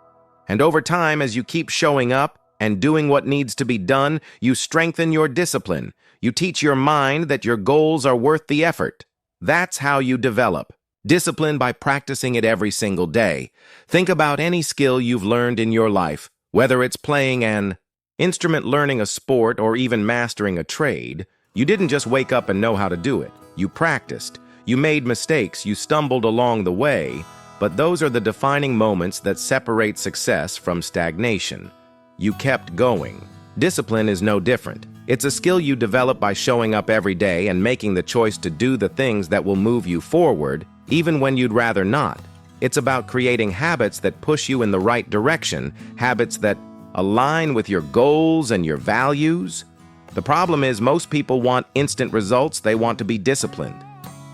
And over time, as you keep showing up and doing what needs to be done, you strengthen your discipline. You teach your mind that your goals are worth the effort. That's how you develop discipline, by practicing it every single day. Think about any skill you've learned in your life, whether it's playing an instrument, learning a sport, or even mastering a trade. You didn't just wake up and know how to do it. You practiced. You made mistakes. You stumbled along the way. But those are the defining moments that separate success from stagnation. You kept going. Discipline is no different. It's a skill you develop by showing up every day and making the choice to do the things that will move you forward, even when you'd rather not. It's about creating habits that push you in the right direction, habits that align with your goals and your values. The problem is, most people want instant results. They want to be disciplined.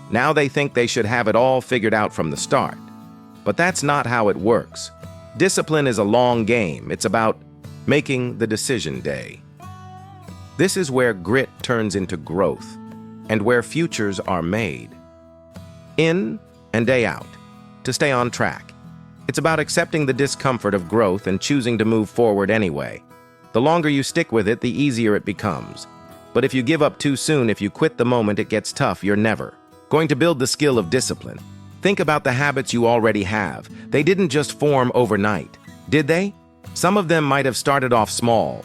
Now they think they should have it all figured out from the start. But that's not how it works. Discipline is a long game. It's about making the decision day. This is where grit turns into growth, and where futures are made. In and day out, to stay on track. It's about accepting the discomfort of growth and choosing to move forward anyway. The longer you stick with it, the easier it becomes. But if you give up too soon, if you quit the moment it gets tough, you're never going to build the skill of discipline. Think about the habits you already have. They didn't just form overnight, did they? Some of them might have started off small.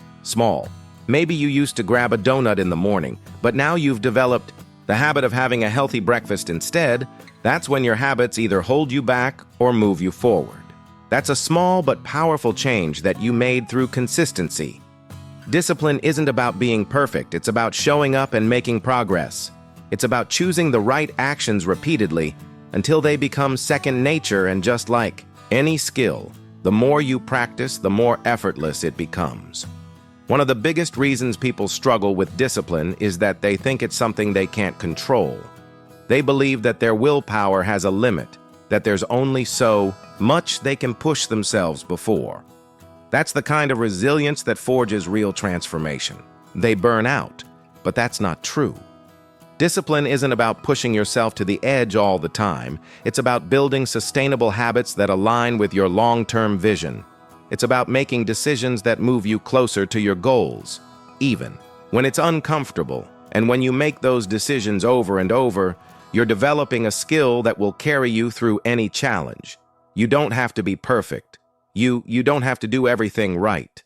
Maybe you used to grab a donut in the morning, but now you've developed the habit of having a healthy breakfast instead. That's when your habits either hold you back or move you forward. That's a small but powerful change that you made through consistency. Discipline isn't about being perfect. It's about showing up and making progress. It's about choosing the right actions repeatedly until they become second nature. And just like any skill, the more you practice, the more effortless it becomes. One of the biggest reasons people struggle with discipline is that they think it's something they can't control. They believe that their willpower has a limit, that there's only so much they can push themselves before. That's the kind of resilience that forges real transformation. They burn out, but that's not true. Discipline isn't about pushing yourself to the edge all the time. It's about building sustainable habits that align with your long-term vision. It's about making decisions that move you closer to your goals, even when it's uncomfortable. And when you make those decisions over and over, you're developing a skill that will carry you through any challenge. You don't have to be perfect. You don't have to do everything right.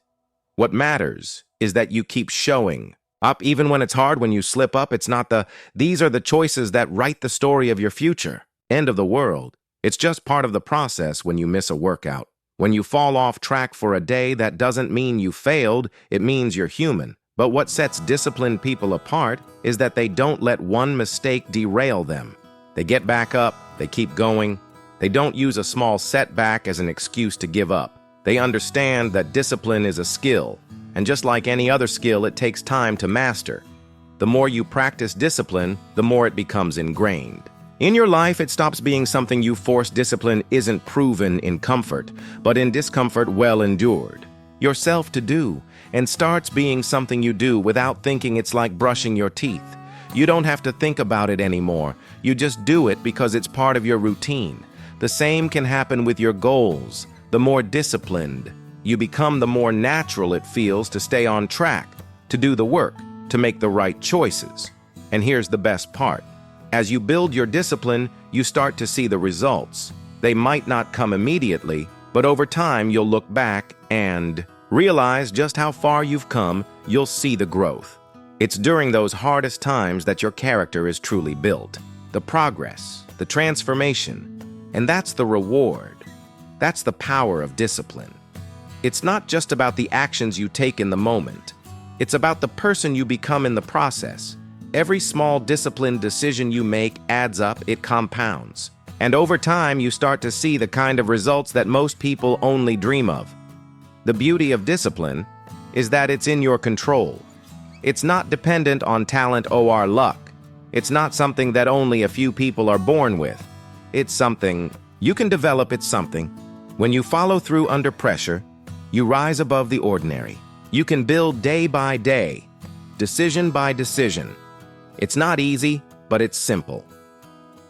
What matters is that you keep showing up even when it's hard. When you slip up, it's not these are the choices that write the story of your future. End of the world. It's just part of the process. When you miss a workout, when you fall off track for a day, that doesn't mean you failed. It means you're human. But what sets disciplined people apart is that they don't let one mistake derail them. They get back up, they keep going. They don't use a small setback as an excuse to give up. They understand that discipline is a skill, and just like any other skill, it takes time to master. The more you practice discipline, the more it becomes ingrained. In your life, it stops being something you force. Discipline isn't proven in comfort, but in discomfort well endured. Yourself to do, and starts being something you do without thinking. It's like brushing your teeth. You don't have to think about it anymore. You just do it because it's part of your routine. The same can happen with your goals. The more disciplined you become, the more natural it feels to stay on track, to do the work, to make the right choices. And here's the best part. As you build your discipline, you start to see the results. They might not come immediately, but over time you'll look back and realize just how far you've come. You'll see the growth. It's during those hardest times that your character is truly built. The progress, the transformation, and that's the reward. That's the power of discipline. It's not just about the actions you take in the moment. It's about the person you become in the process. Every small disciplined decision you make adds up, it compounds. And over time, you start to see the kind of results that most people only dream of. The beauty of discipline is that it's in your control. It's not dependent on talent or luck. It's not something that only a few people are born with. It's something you can develop. It's something when you follow through under pressure, you rise above the ordinary. You can build day by day, decision by decision. It's not easy, but it's simple.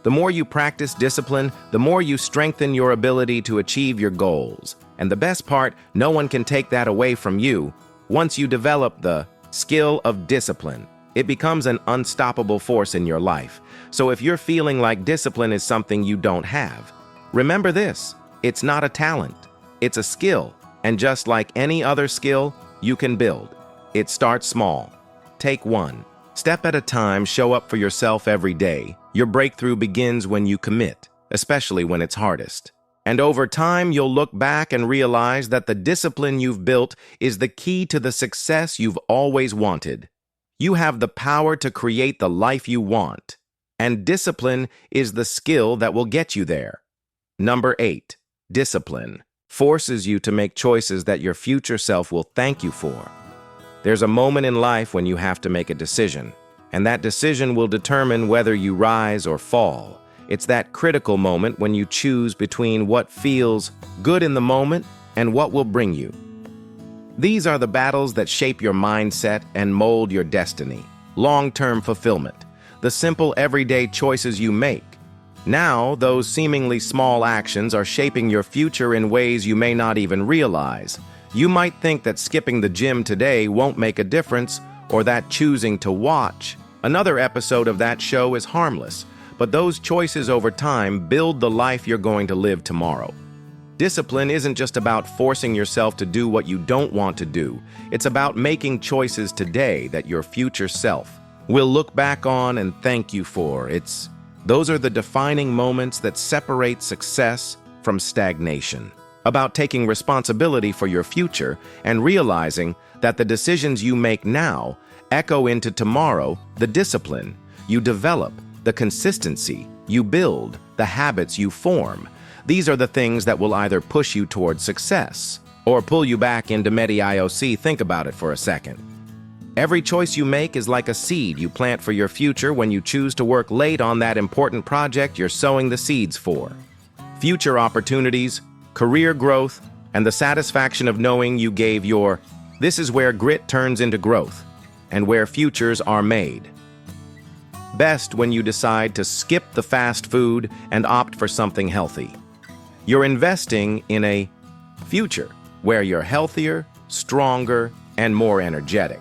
The more you practice discipline, the more you strengthen your ability to achieve your goals. And the best part, no one can take that away from you. Once you develop the skill of discipline, it becomes an unstoppable force in your life. So if you're feeling like discipline is something you don't have, remember this: it's not a talent, it's a skill. And just like any other skill, you can build. It starts small. Take one step at a time. Show up for yourself every day. Your breakthrough begins when you commit, especially when it's hardest. And over time, you'll look back and realize that the discipline you've built is the key to the success you've always wanted. You have the power to create the life you want, and discipline is the skill that will get you there. Number 8, discipline forces you to make choices that your future self will thank you for. There's a moment in life when you have to make a decision, and that decision will determine whether you rise or fall. It's that critical moment when you choose between what feels good in the moment and what will bring you. These are the battles that shape your mindset and mold your destiny. Long-term fulfillment, the simple everyday choices you make. Now, those seemingly small actions are shaping your future in ways you may not even realize. You might think that skipping the gym today won't make a difference, or that choosing to watch another episode of that show is harmless. But those choices over time build the life you're going to live tomorrow. Discipline isn't just about forcing yourself to do what you don't want to do. It's about making choices today that your future self will look back on and thank you for. Those are the defining moments that separate success from stagnation. About taking responsibility for your future and realizing that the decisions you make now echo into tomorrow. The discipline you develop, the consistency you build, the habits you form. These are the things that will either push you toward success or pull you back into mediocrity. Think about it for a second. Every choice you make is like a seed you plant for your future. When you choose to work late on that important project, you're sowing the seeds for future opportunities, career growth, and the satisfaction of knowing you gave your. This is where grit turns into growth, and where futures are made. Best when you decide to skip the fast food and opt for something healthy. You're investing in a future where you're healthier, stronger, and more energetic.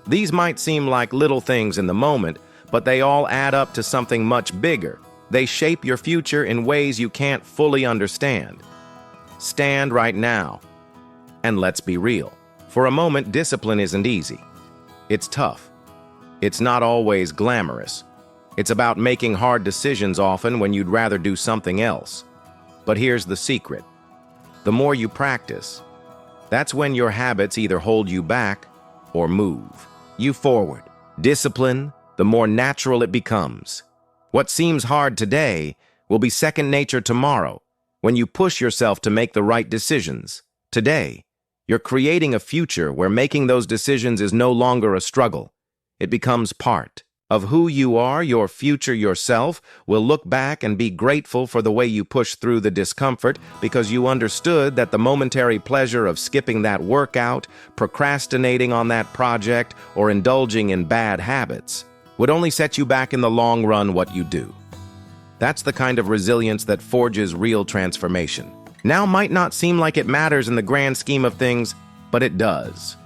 These might seem like little things in the moment, but they all add up to something much bigger. They shape your future in ways you can't fully understand. Stand right now. And let's be real. For a moment, discipline isn't easy. It's tough. It's not always glamorous. It's about making hard decisions often when you'd rather do something else. But here's the secret. The more you practice, that's when your habits either hold you back or move you forward. Discipline, the more natural it becomes. What seems hard today will be second nature tomorrow when you push yourself to make the right decisions. Today, you're creating a future where making those decisions is no longer a struggle. It becomes part of who you are. Your future yourself will look back and be grateful for the way you pushed through the discomfort, because you understood that the momentary pleasure of skipping that workout, procrastinating on that project, or indulging in bad habits would only set you back in the long run. What you do. That's the kind of resilience that forges real transformation. Now might not seem like it matters in the grand scheme of things, but it does.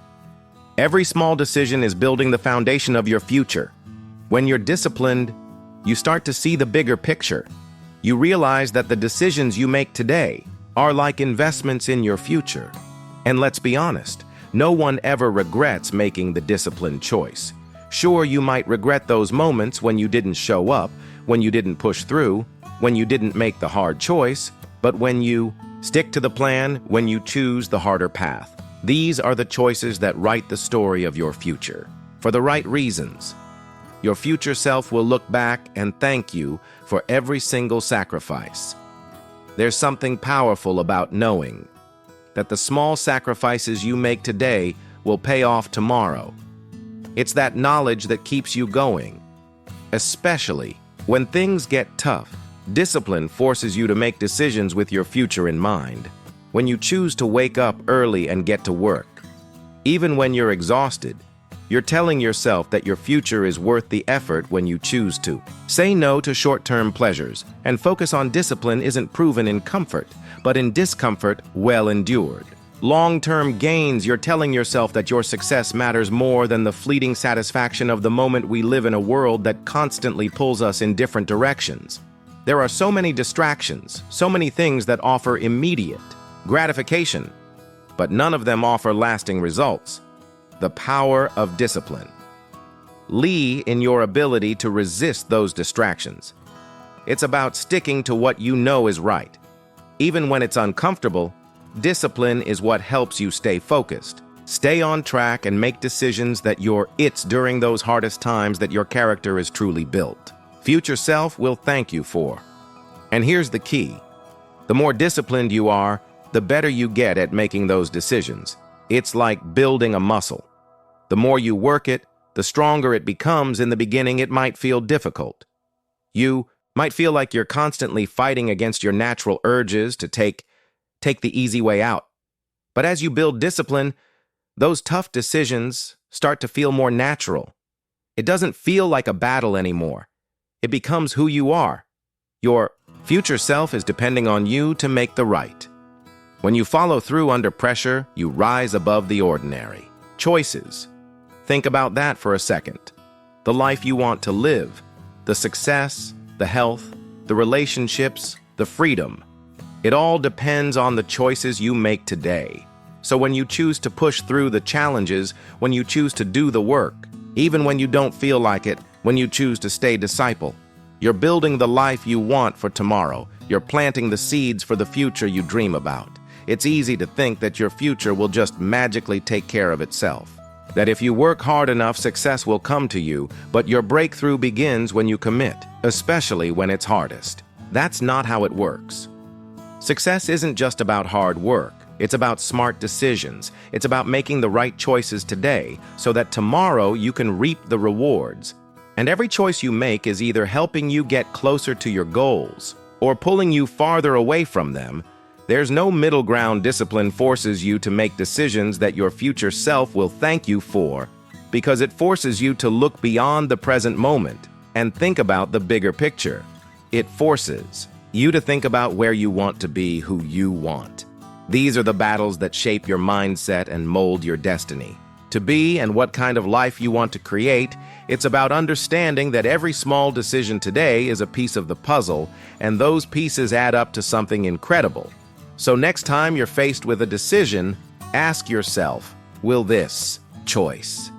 Every small decision is building the foundation of your future. When you're disciplined, you start to see the bigger picture. You realize that the decisions you make today are like investments in your future. And let's be honest, no one ever regrets making the disciplined choice. Sure, you might regret those moments when you didn't show up, when you didn't push through, when you didn't make the hard choice, but when you stick to the plan, when you choose the harder path. These are the choices that write the story of your future. For the right reasons. Your future self will look back and thank you for every single sacrifice. There's something powerful about knowing that the small sacrifices you make today will pay off tomorrow. It's that knowledge that keeps you going. Especially when things get tough, discipline forces you to make decisions with your future in mind. When you choose to wake up early and get to work, even when you're exhausted, you're telling yourself that your future is worth the effort. When you choose to say no to short-term pleasures and focus on discipline isn't proven in comfort, but in discomfort well endured. Long-term gains, you're telling yourself that your success matters more than the fleeting satisfaction of the moment. We live in a world that constantly pulls us in different directions. There are so many distractions, so many things that offer immediate gratification, but none of them offer lasting results. The power of discipline. Lee in your ability to resist those distractions. It's about sticking to what you know is right. Even when it's uncomfortable, discipline is what helps you stay focused. Stay on track and make decisions that it's during those hardest times that your character is truly built. Future self will thank you for. And here's the key. The more disciplined you are, the better you get at making those decisions. It's like building a muscle. The more you work it, the stronger it becomes. In the beginning, it might feel difficult. You might feel like you're constantly fighting against your natural urges to take the easy way out. But as you build discipline, those tough decisions start to feel more natural. It doesn't feel like a battle anymore. It becomes who you are. Your future self is depending on you to make the right. When you follow through under pressure, you rise above the ordinary. Choices. Think about that for a second. The life you want to live, the success, the health, the relationships, the freedom. It all depends on the choices you make today. So when you choose to push through the challenges, when you choose to do the work, even when you don't feel like it, when you choose to stay disciple, you're building the life you want for tomorrow. You're planting the seeds for the future you dream about. It's easy to think that your future will just magically take care of itself. That if you work hard enough, success will come to you, but your breakthrough begins when you commit, especially when it's hardest. That's not how it works. Success isn't just about hard work. It's about smart decisions. It's about making the right choices today so that tomorrow you can reap the rewards. And every choice you make is either helping you get closer to your goals or pulling you farther away from them. There's no middle ground. Discipline forces you to make decisions that your future self will thank you for, because it forces you to look beyond the present moment and think about the bigger picture. It forces you to think about where you want to be, who you want. These are the battles that shape your mindset and mold your destiny. To be and what kind of life you want to create, it's about understanding that every small decision today is a piece of the puzzle, and those pieces add up to something incredible. So next time you're faced with a decision, ask yourself, will this choice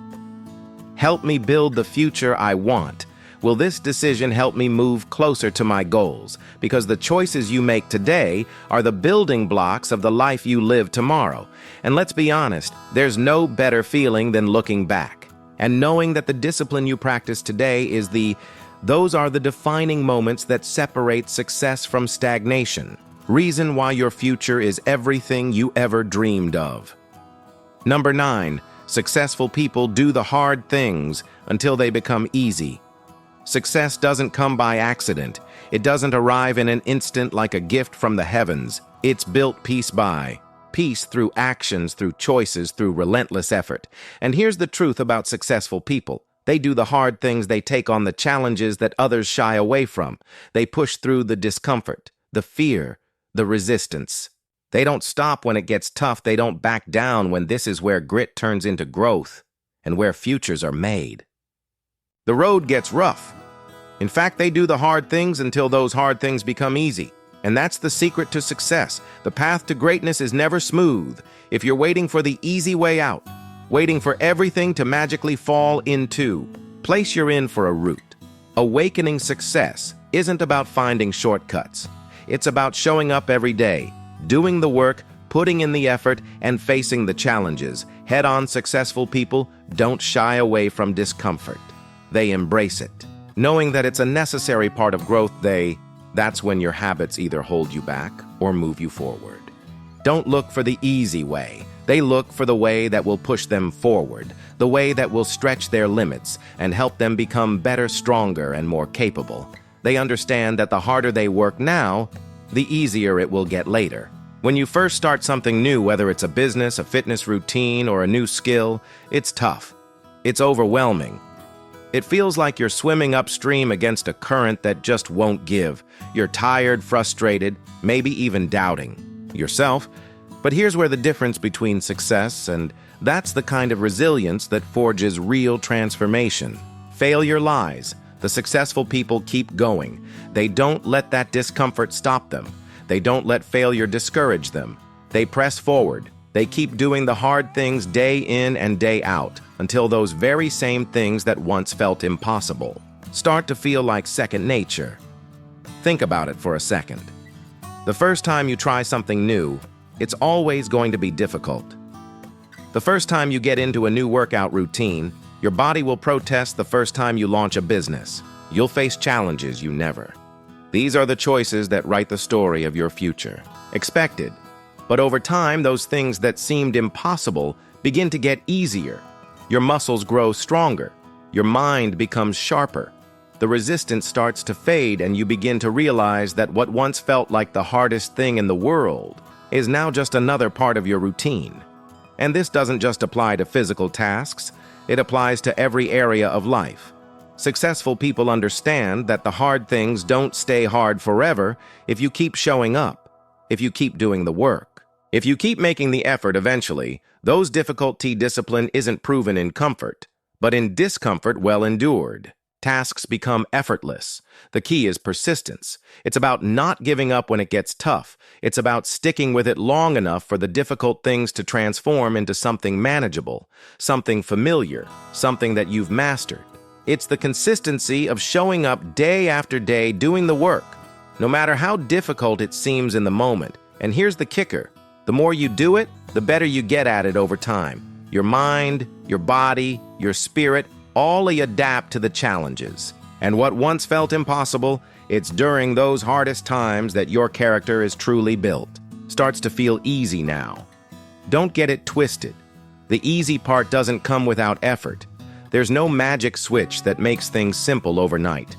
help me build the future I want? Will this decision help me move closer to my goals? Because the choices you make today are the building blocks of the life you live tomorrow. And let's be honest, there's no better feeling than looking back and knowing that the discipline you practice today those are the defining moments that separate success from stagnation. Reason why your future is everything you ever dreamed of. Number 9, successful people do the hard things until they become easy. Success doesn't come by accident. It doesn't arrive in an instant like a gift from the heavens. It's built piece by piece through actions, through choices, through relentless effort. And here's the truth about successful people. They do the hard things. They take on the challenges that others shy away from. They push through the discomfort, the fear, the resistance. They don't stop when it gets tough. They don't back down when this is where grit turns into growth and where futures are made. The road gets rough. In fact, they do the hard things until those hard things become easy. And that's the secret to success. The path to greatness is never smooth. If you're waiting for the easy way out, waiting for everything to magically fall into place, you're in for a route. Awakening success isn't about finding shortcuts. It's about showing up every day, doing the work, putting in the effort, and facing the challenges. Head-on. Successful people don't shy away from discomfort. They embrace it. Knowing that it's a necessary part of growth, that's when your habits either hold you back or move you forward. Don't look for the easy way. They look for the way that will push them forward, the way that will stretch their limits and help them become better, stronger, and more capable. They understand that the harder they work now, the easier it will get later. When you first start something new, whether it's a business, a fitness routine, or a new skill, it's tough. It's overwhelming. It feels like you're swimming upstream against a current that just won't give. You're tired, frustrated, maybe even doubting yourself. But here's where the difference between success and that's the kind of resilience that forges real transformation. Failure lies. The successful people keep going. They don't let that discomfort stop them. They don't let failure discourage them. They press forward. They keep doing the hard things day in and day out until those very same things that once felt impossible start to feel like second nature. Think about it for a second. The first time you try something new, it's always going to be difficult. The first time you get into a new workout routine, your body will protest. The first time you launch a business, you'll face challenges you never. These are the choices that write the story of your future. Expected. But over time, those things that seemed impossible begin to get easier. Your muscles grow stronger. Your mind becomes sharper. The resistance starts to fade, and you begin to realize that what once felt like the hardest thing in the world is now just another part of your routine. And this doesn't just apply to physical tasks. It applies to every area of life. Successful people understand that the hard things don't stay hard forever if you keep showing up, if you keep doing the work. If you keep making the effort, eventually, those difficulty discipline isn't proven in comfort, but in discomfort well endured. Tasks become effortless. The key is persistence. It's about not giving up when it gets tough. It's about sticking with it long enough for the difficult things to transform into something manageable, something familiar, something that you've mastered. It's the consistency of showing up day after day, doing the work, no matter how difficult it seems in the moment. And here's the kicker. The more you do it, the better you get at it over time. Your mind, your body, your spirit, all adapt to the challenges. And what once felt impossible, it's during those hardest times that your character is truly built. Starts to feel easy now. Don't get it twisted. The easy part doesn't come without effort. There's no magic switch that makes things simple overnight.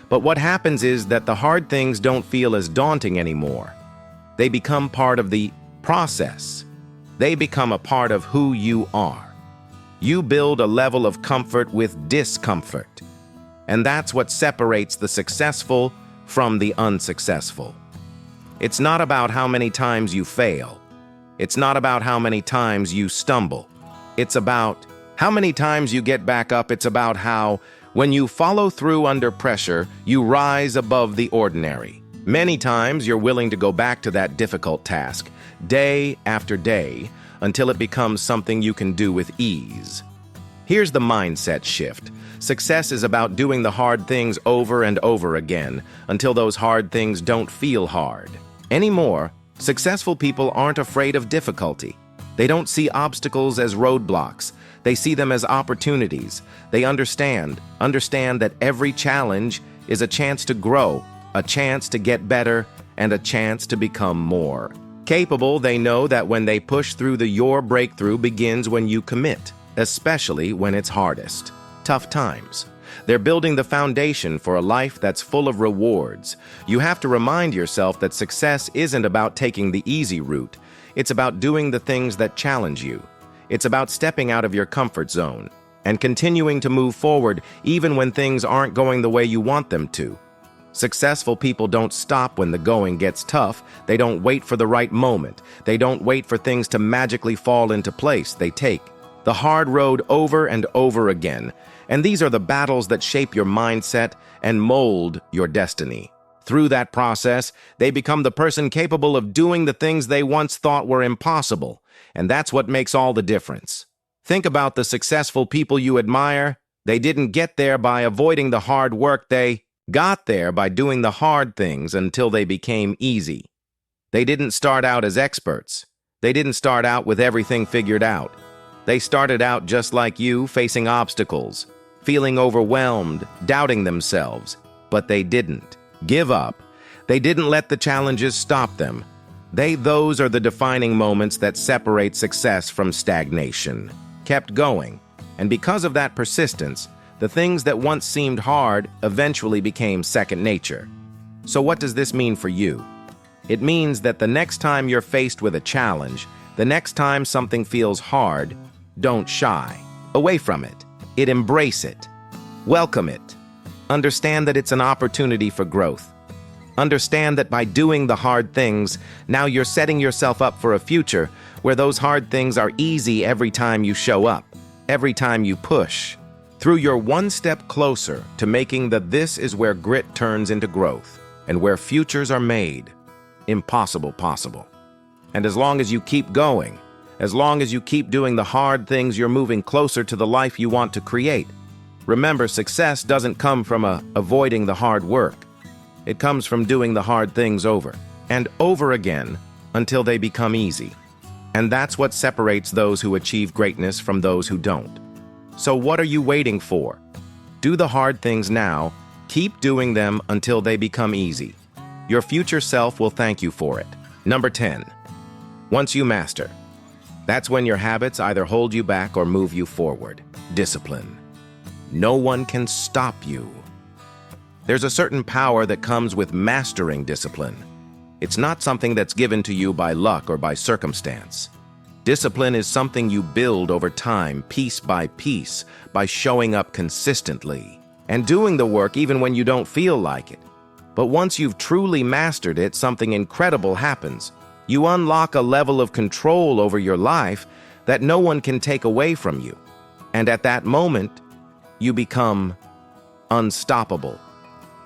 But what happens is that the hard things don't feel as daunting anymore. They become part of the process. They become a part of who you are. You build a level of comfort with discomfort. And that's what separates the successful from the unsuccessful. It's not about how many times you fail. It's not about how many times you stumble. It's about how many times you get back up. It's about how, when you follow through under pressure, you rise above the ordinary. Many times you're willing to go back to that difficult task, day after day, until it becomes something you can do with ease. Here's the mindset shift. Success is about doing the hard things over and over again, until those hard things don't feel hard anymore. Successful people aren't afraid of difficulty. They don't see obstacles as roadblocks. They see them as opportunities. They understand that every challenge is a chance to grow, a chance to get better, and a chance to become more capable. They know that when they push through, your breakthrough begins when you commit, especially when it's hardest. Tough times. They're building the foundation for a life that's full of rewards. You have to remind yourself that success isn't about taking the easy route. It's about doing the things that challenge you. It's about stepping out of your comfort zone and continuing to move forward even when things aren't going the way you want them to. Successful people don't stop when the going gets tough. They don't wait for the right moment. They don't wait for things to magically fall into place. They take the hard road over and over again. And these are the battles that shape your mindset and mold your destiny. Through that process, they become the person capable of doing the things they once thought were impossible. And that's what makes all the difference. Think about the successful people you admire. They didn't get there by avoiding the hard work. They got there by doing the hard things until they became easy. They didn't start out as experts. They didn't start out with everything figured out. They started out just like you, facing obstacles, feeling overwhelmed, doubting themselves. But they didn't give up. They didn't let the challenges stop them. Those are the defining moments that separate success from stagnation. Kept going. And because of that persistence, the things that once seemed hard eventually became second nature. So what does this mean for you? It means that the next time you're faced with a challenge, the next time something feels hard, don't shy away from it. Embrace it. Welcome it. Understand that it's an opportunity for growth. Understand that by doing the hard things, now you're setting yourself up for a future where those hard things are easy every time you show up, every time you push. Through you're one step closer to making this is where grit turns into growth and where futures are made impossible possible. And as long as you keep going, as long as you keep doing the hard things, you're moving closer to the life you want to create. Remember, success doesn't come from avoiding the hard work. It comes from doing the hard things over and over again until they become easy. And that's what separates those who achieve greatness from those who don't. So what are you waiting for? Do the hard things now. Keep doing them until they become easy. Your future self will thank you for it. Number 10. Once you master. That's when your habits either hold you back or move you forward. Discipline. No one can stop you. There's a certain power that comes with mastering discipline. It's not something that's given to you by luck or by circumstance. Discipline is something you build over time, piece by piece, by showing up consistently and doing the work even when you don't feel like it. But once you've truly mastered it, something incredible happens. You unlock a level of control over your life that no one can take away from you. And at that moment, you become unstoppable.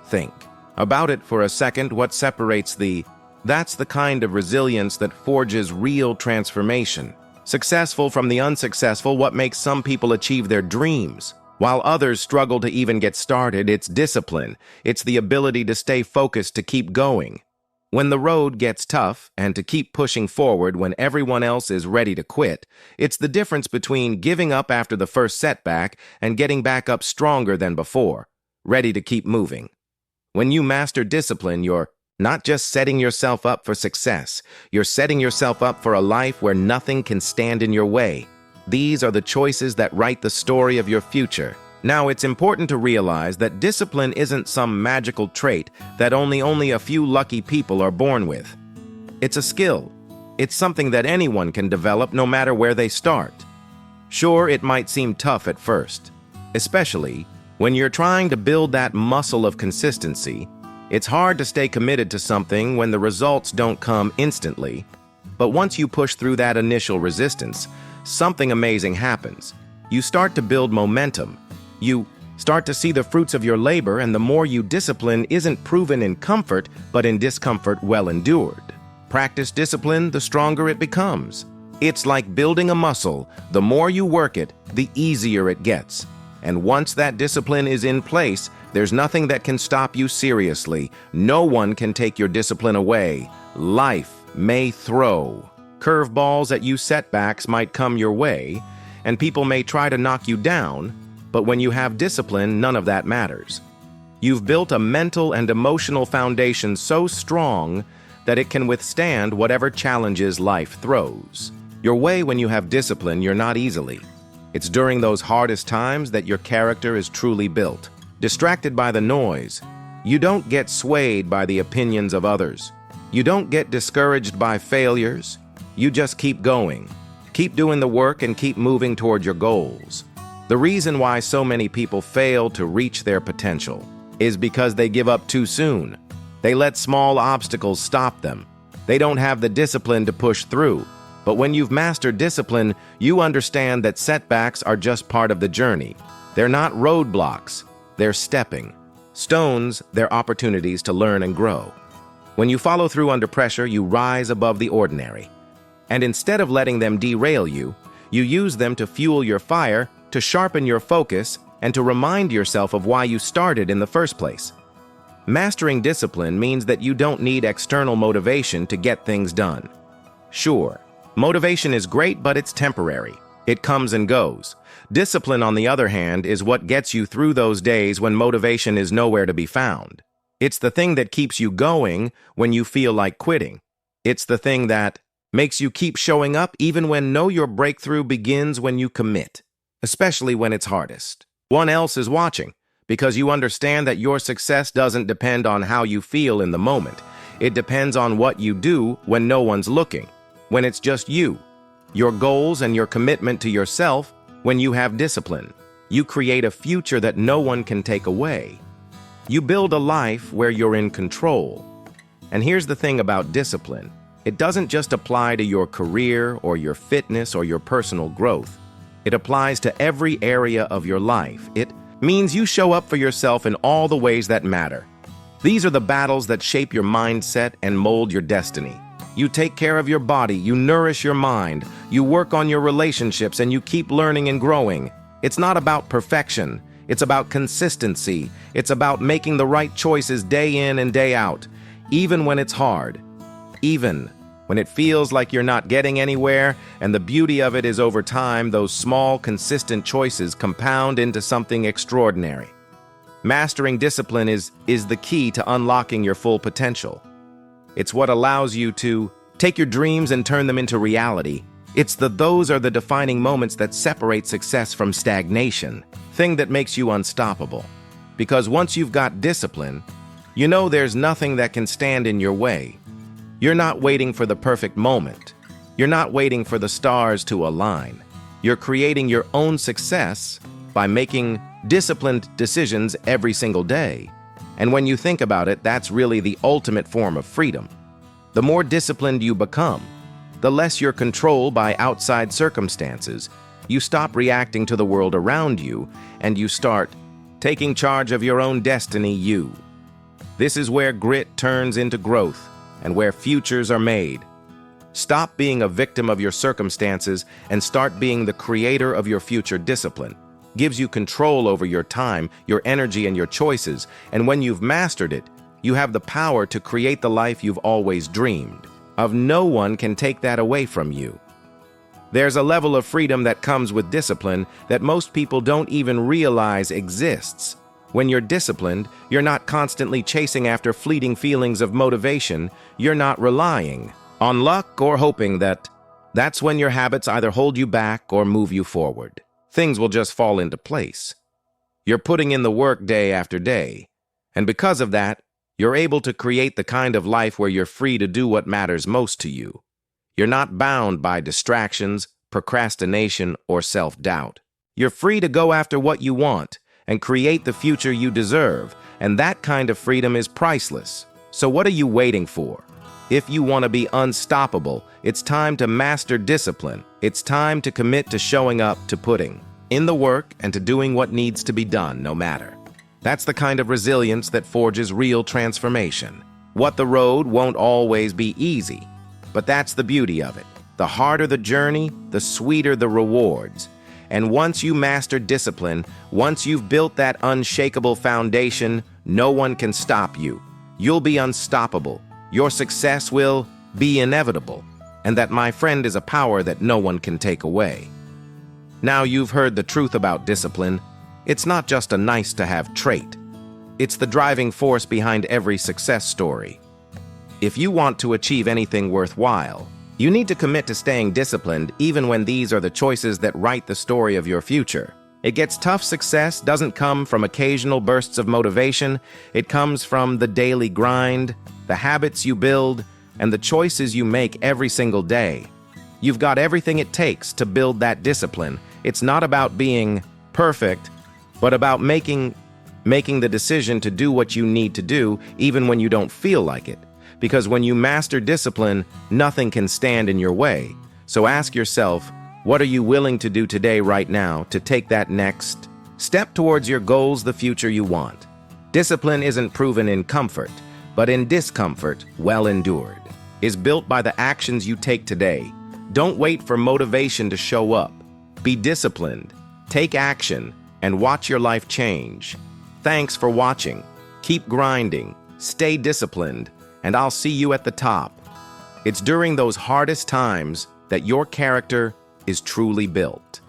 Think about it for a second. What separates that's the kind of resilience that forges real transformation. Successful from the unsuccessful. What makes some people achieve their dreams, while others struggle to even get started? It's discipline. It's the ability to stay focused, to keep going, When the road gets tough and to keep pushing forward when everyone else is ready to quit, it's the difference between giving up after the first setback and getting back up stronger than before, ready to keep moving. When you master discipline, you're not just setting yourself up for success, you're setting yourself up for a life where nothing can stand in your way. These are the choices that write the story of your future. Now, it's important to realize that discipline isn't some magical trait that only a few lucky people are born with. It's a skill. It's something that anyone can develop no matter where they start. Sure, it might seem tough at first, especially when you're trying to build that muscle of consistency. It's hard to stay committed to something when the results don't come instantly. But once you push through that initial resistance, something amazing happens. You start to build momentum. You start to see the fruits of your labor, and the more you discipline isn't proven in comfort, but in discomfort well endured. Practice discipline, the stronger it becomes. It's like building a muscle. The more you work it, the easier it gets. And once that discipline is in place, there's nothing that can stop you seriously. No one can take your discipline away. Life may throw curveballs at you, setbacks might come your way, and people may try to knock you down, but when you have discipline, none of that matters. You've built a mental and emotional foundation so strong that it can withstand whatever challenges life throws. Your way when you have discipline, you're not easily. It's during those hardest times that your character is truly built. Distracted by the noise, you don't get swayed by the opinions of others. You don't get discouraged by failures. You just keep going. Keep doing the work and keep moving toward your goals. The reason why so many people fail to reach their potential is because they give up too soon. They let small obstacles stop them. They don't have the discipline to push through. But when you've mastered discipline, you understand that setbacks are just part of the journey. They're not roadblocks. They're stepping stones. They're opportunities to learn and grow. When you follow through under pressure, you rise above the ordinary. And instead of letting them derail you, you use them to fuel your fire, to sharpen your focus, and to remind yourself of why you started in the first place. Mastering discipline means that you don't need external motivation to get things done. Sure, motivation is great, but it's temporary. It comes and goes. Discipline, on the other hand, is what gets you through those days when motivation is nowhere to be found. It's the thing that keeps you going when you feel like quitting. It's the thing that makes you keep showing up even when your breakthrough begins when you commit, especially when it's hardest. One else is watching, because you understand that your success doesn't depend on how you feel in the moment. It depends on what you do when no one's looking, when it's just you, your goals and your commitment to yourself. When you have discipline, you create a future that no one can take away. You build a life where you're in control. And here's the thing about discipline. It doesn't just apply to your career or your fitness or your personal growth. It applies to every area of your life. It means you show up for yourself in all the ways that matter. These are the battles that shape your mindset and mold your destiny. You take care of your body, you nourish your mind, you work on your relationships, and you keep learning and growing. It's not about perfection. It's about consistency. It's about making the right choices day in and day out, even when it's hard, even when it feels like you're not getting anywhere. And the beauty of it is, over time, those small, consistent choices compound into something extraordinary. Mastering discipline is the key to unlocking your full potential. It's what allows you to take your dreams and turn them into reality. Those are the defining moments that separate success from stagnation, thing that makes you unstoppable. Because once you've got discipline, you know there's nothing that can stand in your way. You're not waiting for the perfect moment. You're not waiting for the stars to align. You're creating your own success by making disciplined decisions every single day. And when you think about it, that's really the ultimate form of freedom. The more disciplined you become, the less you're controlled by outside circumstances. You stop reacting to the world around you, and you start taking charge of your own destiny. This is where grit turns into growth and where futures are made. Stop being a victim of your circumstances and start being the creator of your future. Discipline gives you control over your time, your energy, and your choices. And when you've mastered it, You have the power to create the life you've always dreamed of. No one can take that away from you. There's a level of freedom that comes with discipline that most people don't even realize exists. When you're disciplined, you're not constantly chasing after fleeting feelings of motivation. You're not relying on luck or hoping that's when your habits either hold you back or move you forward. Things will just fall into place. You're putting in the work day after day, and because of that, you're able to create the kind of life where you're free to do what matters most to you. You're not bound by distractions, procrastination, or self-doubt. You're free to go after what you want and create the future you deserve, and that kind of freedom is priceless. So what are you waiting for? If you want to be unstoppable, it's time to master discipline. It's time to commit to showing up, to putting in the work, and to doing what needs to be done, no matter. That's the kind of resilience that forges real transformation. What the road won't always be easy, but that's the beauty of it. The harder the journey, the sweeter the rewards. And once you master discipline, once you've built that unshakable foundation, no one can stop you. You'll be unstoppable. Your success will be inevitable. And that, my friend, is a power that no one can take away. Now you've heard the truth about discipline. It's not just a nice-to-have trait. It's the driving force behind every success story. If you want to achieve anything worthwhile, you need to commit to staying disciplined even when these are the choices that write the story of your future. It gets tough. Success doesn't come from occasional bursts of motivation. It comes from the daily grind, the habits you build, and the choices you make every single day. You've got everything it takes to build that discipline. It's not about being perfect, but about making the decision to do what you need to do, even when you don't feel like it. Because when you master discipline, nothing can stand in your way. So ask yourself, what are you willing to do today, right now, to take that next step towards your goals, the future you want? Discipline isn't proven in comfort, but in discomfort, well endured, is built by the actions you take today. Don't wait for motivation to show up. Be disciplined, take action, and watch your life change. Thanks for watching. Keep grinding, stay disciplined, and I'll see you at the top. It's during those hardest times that your character is truly built.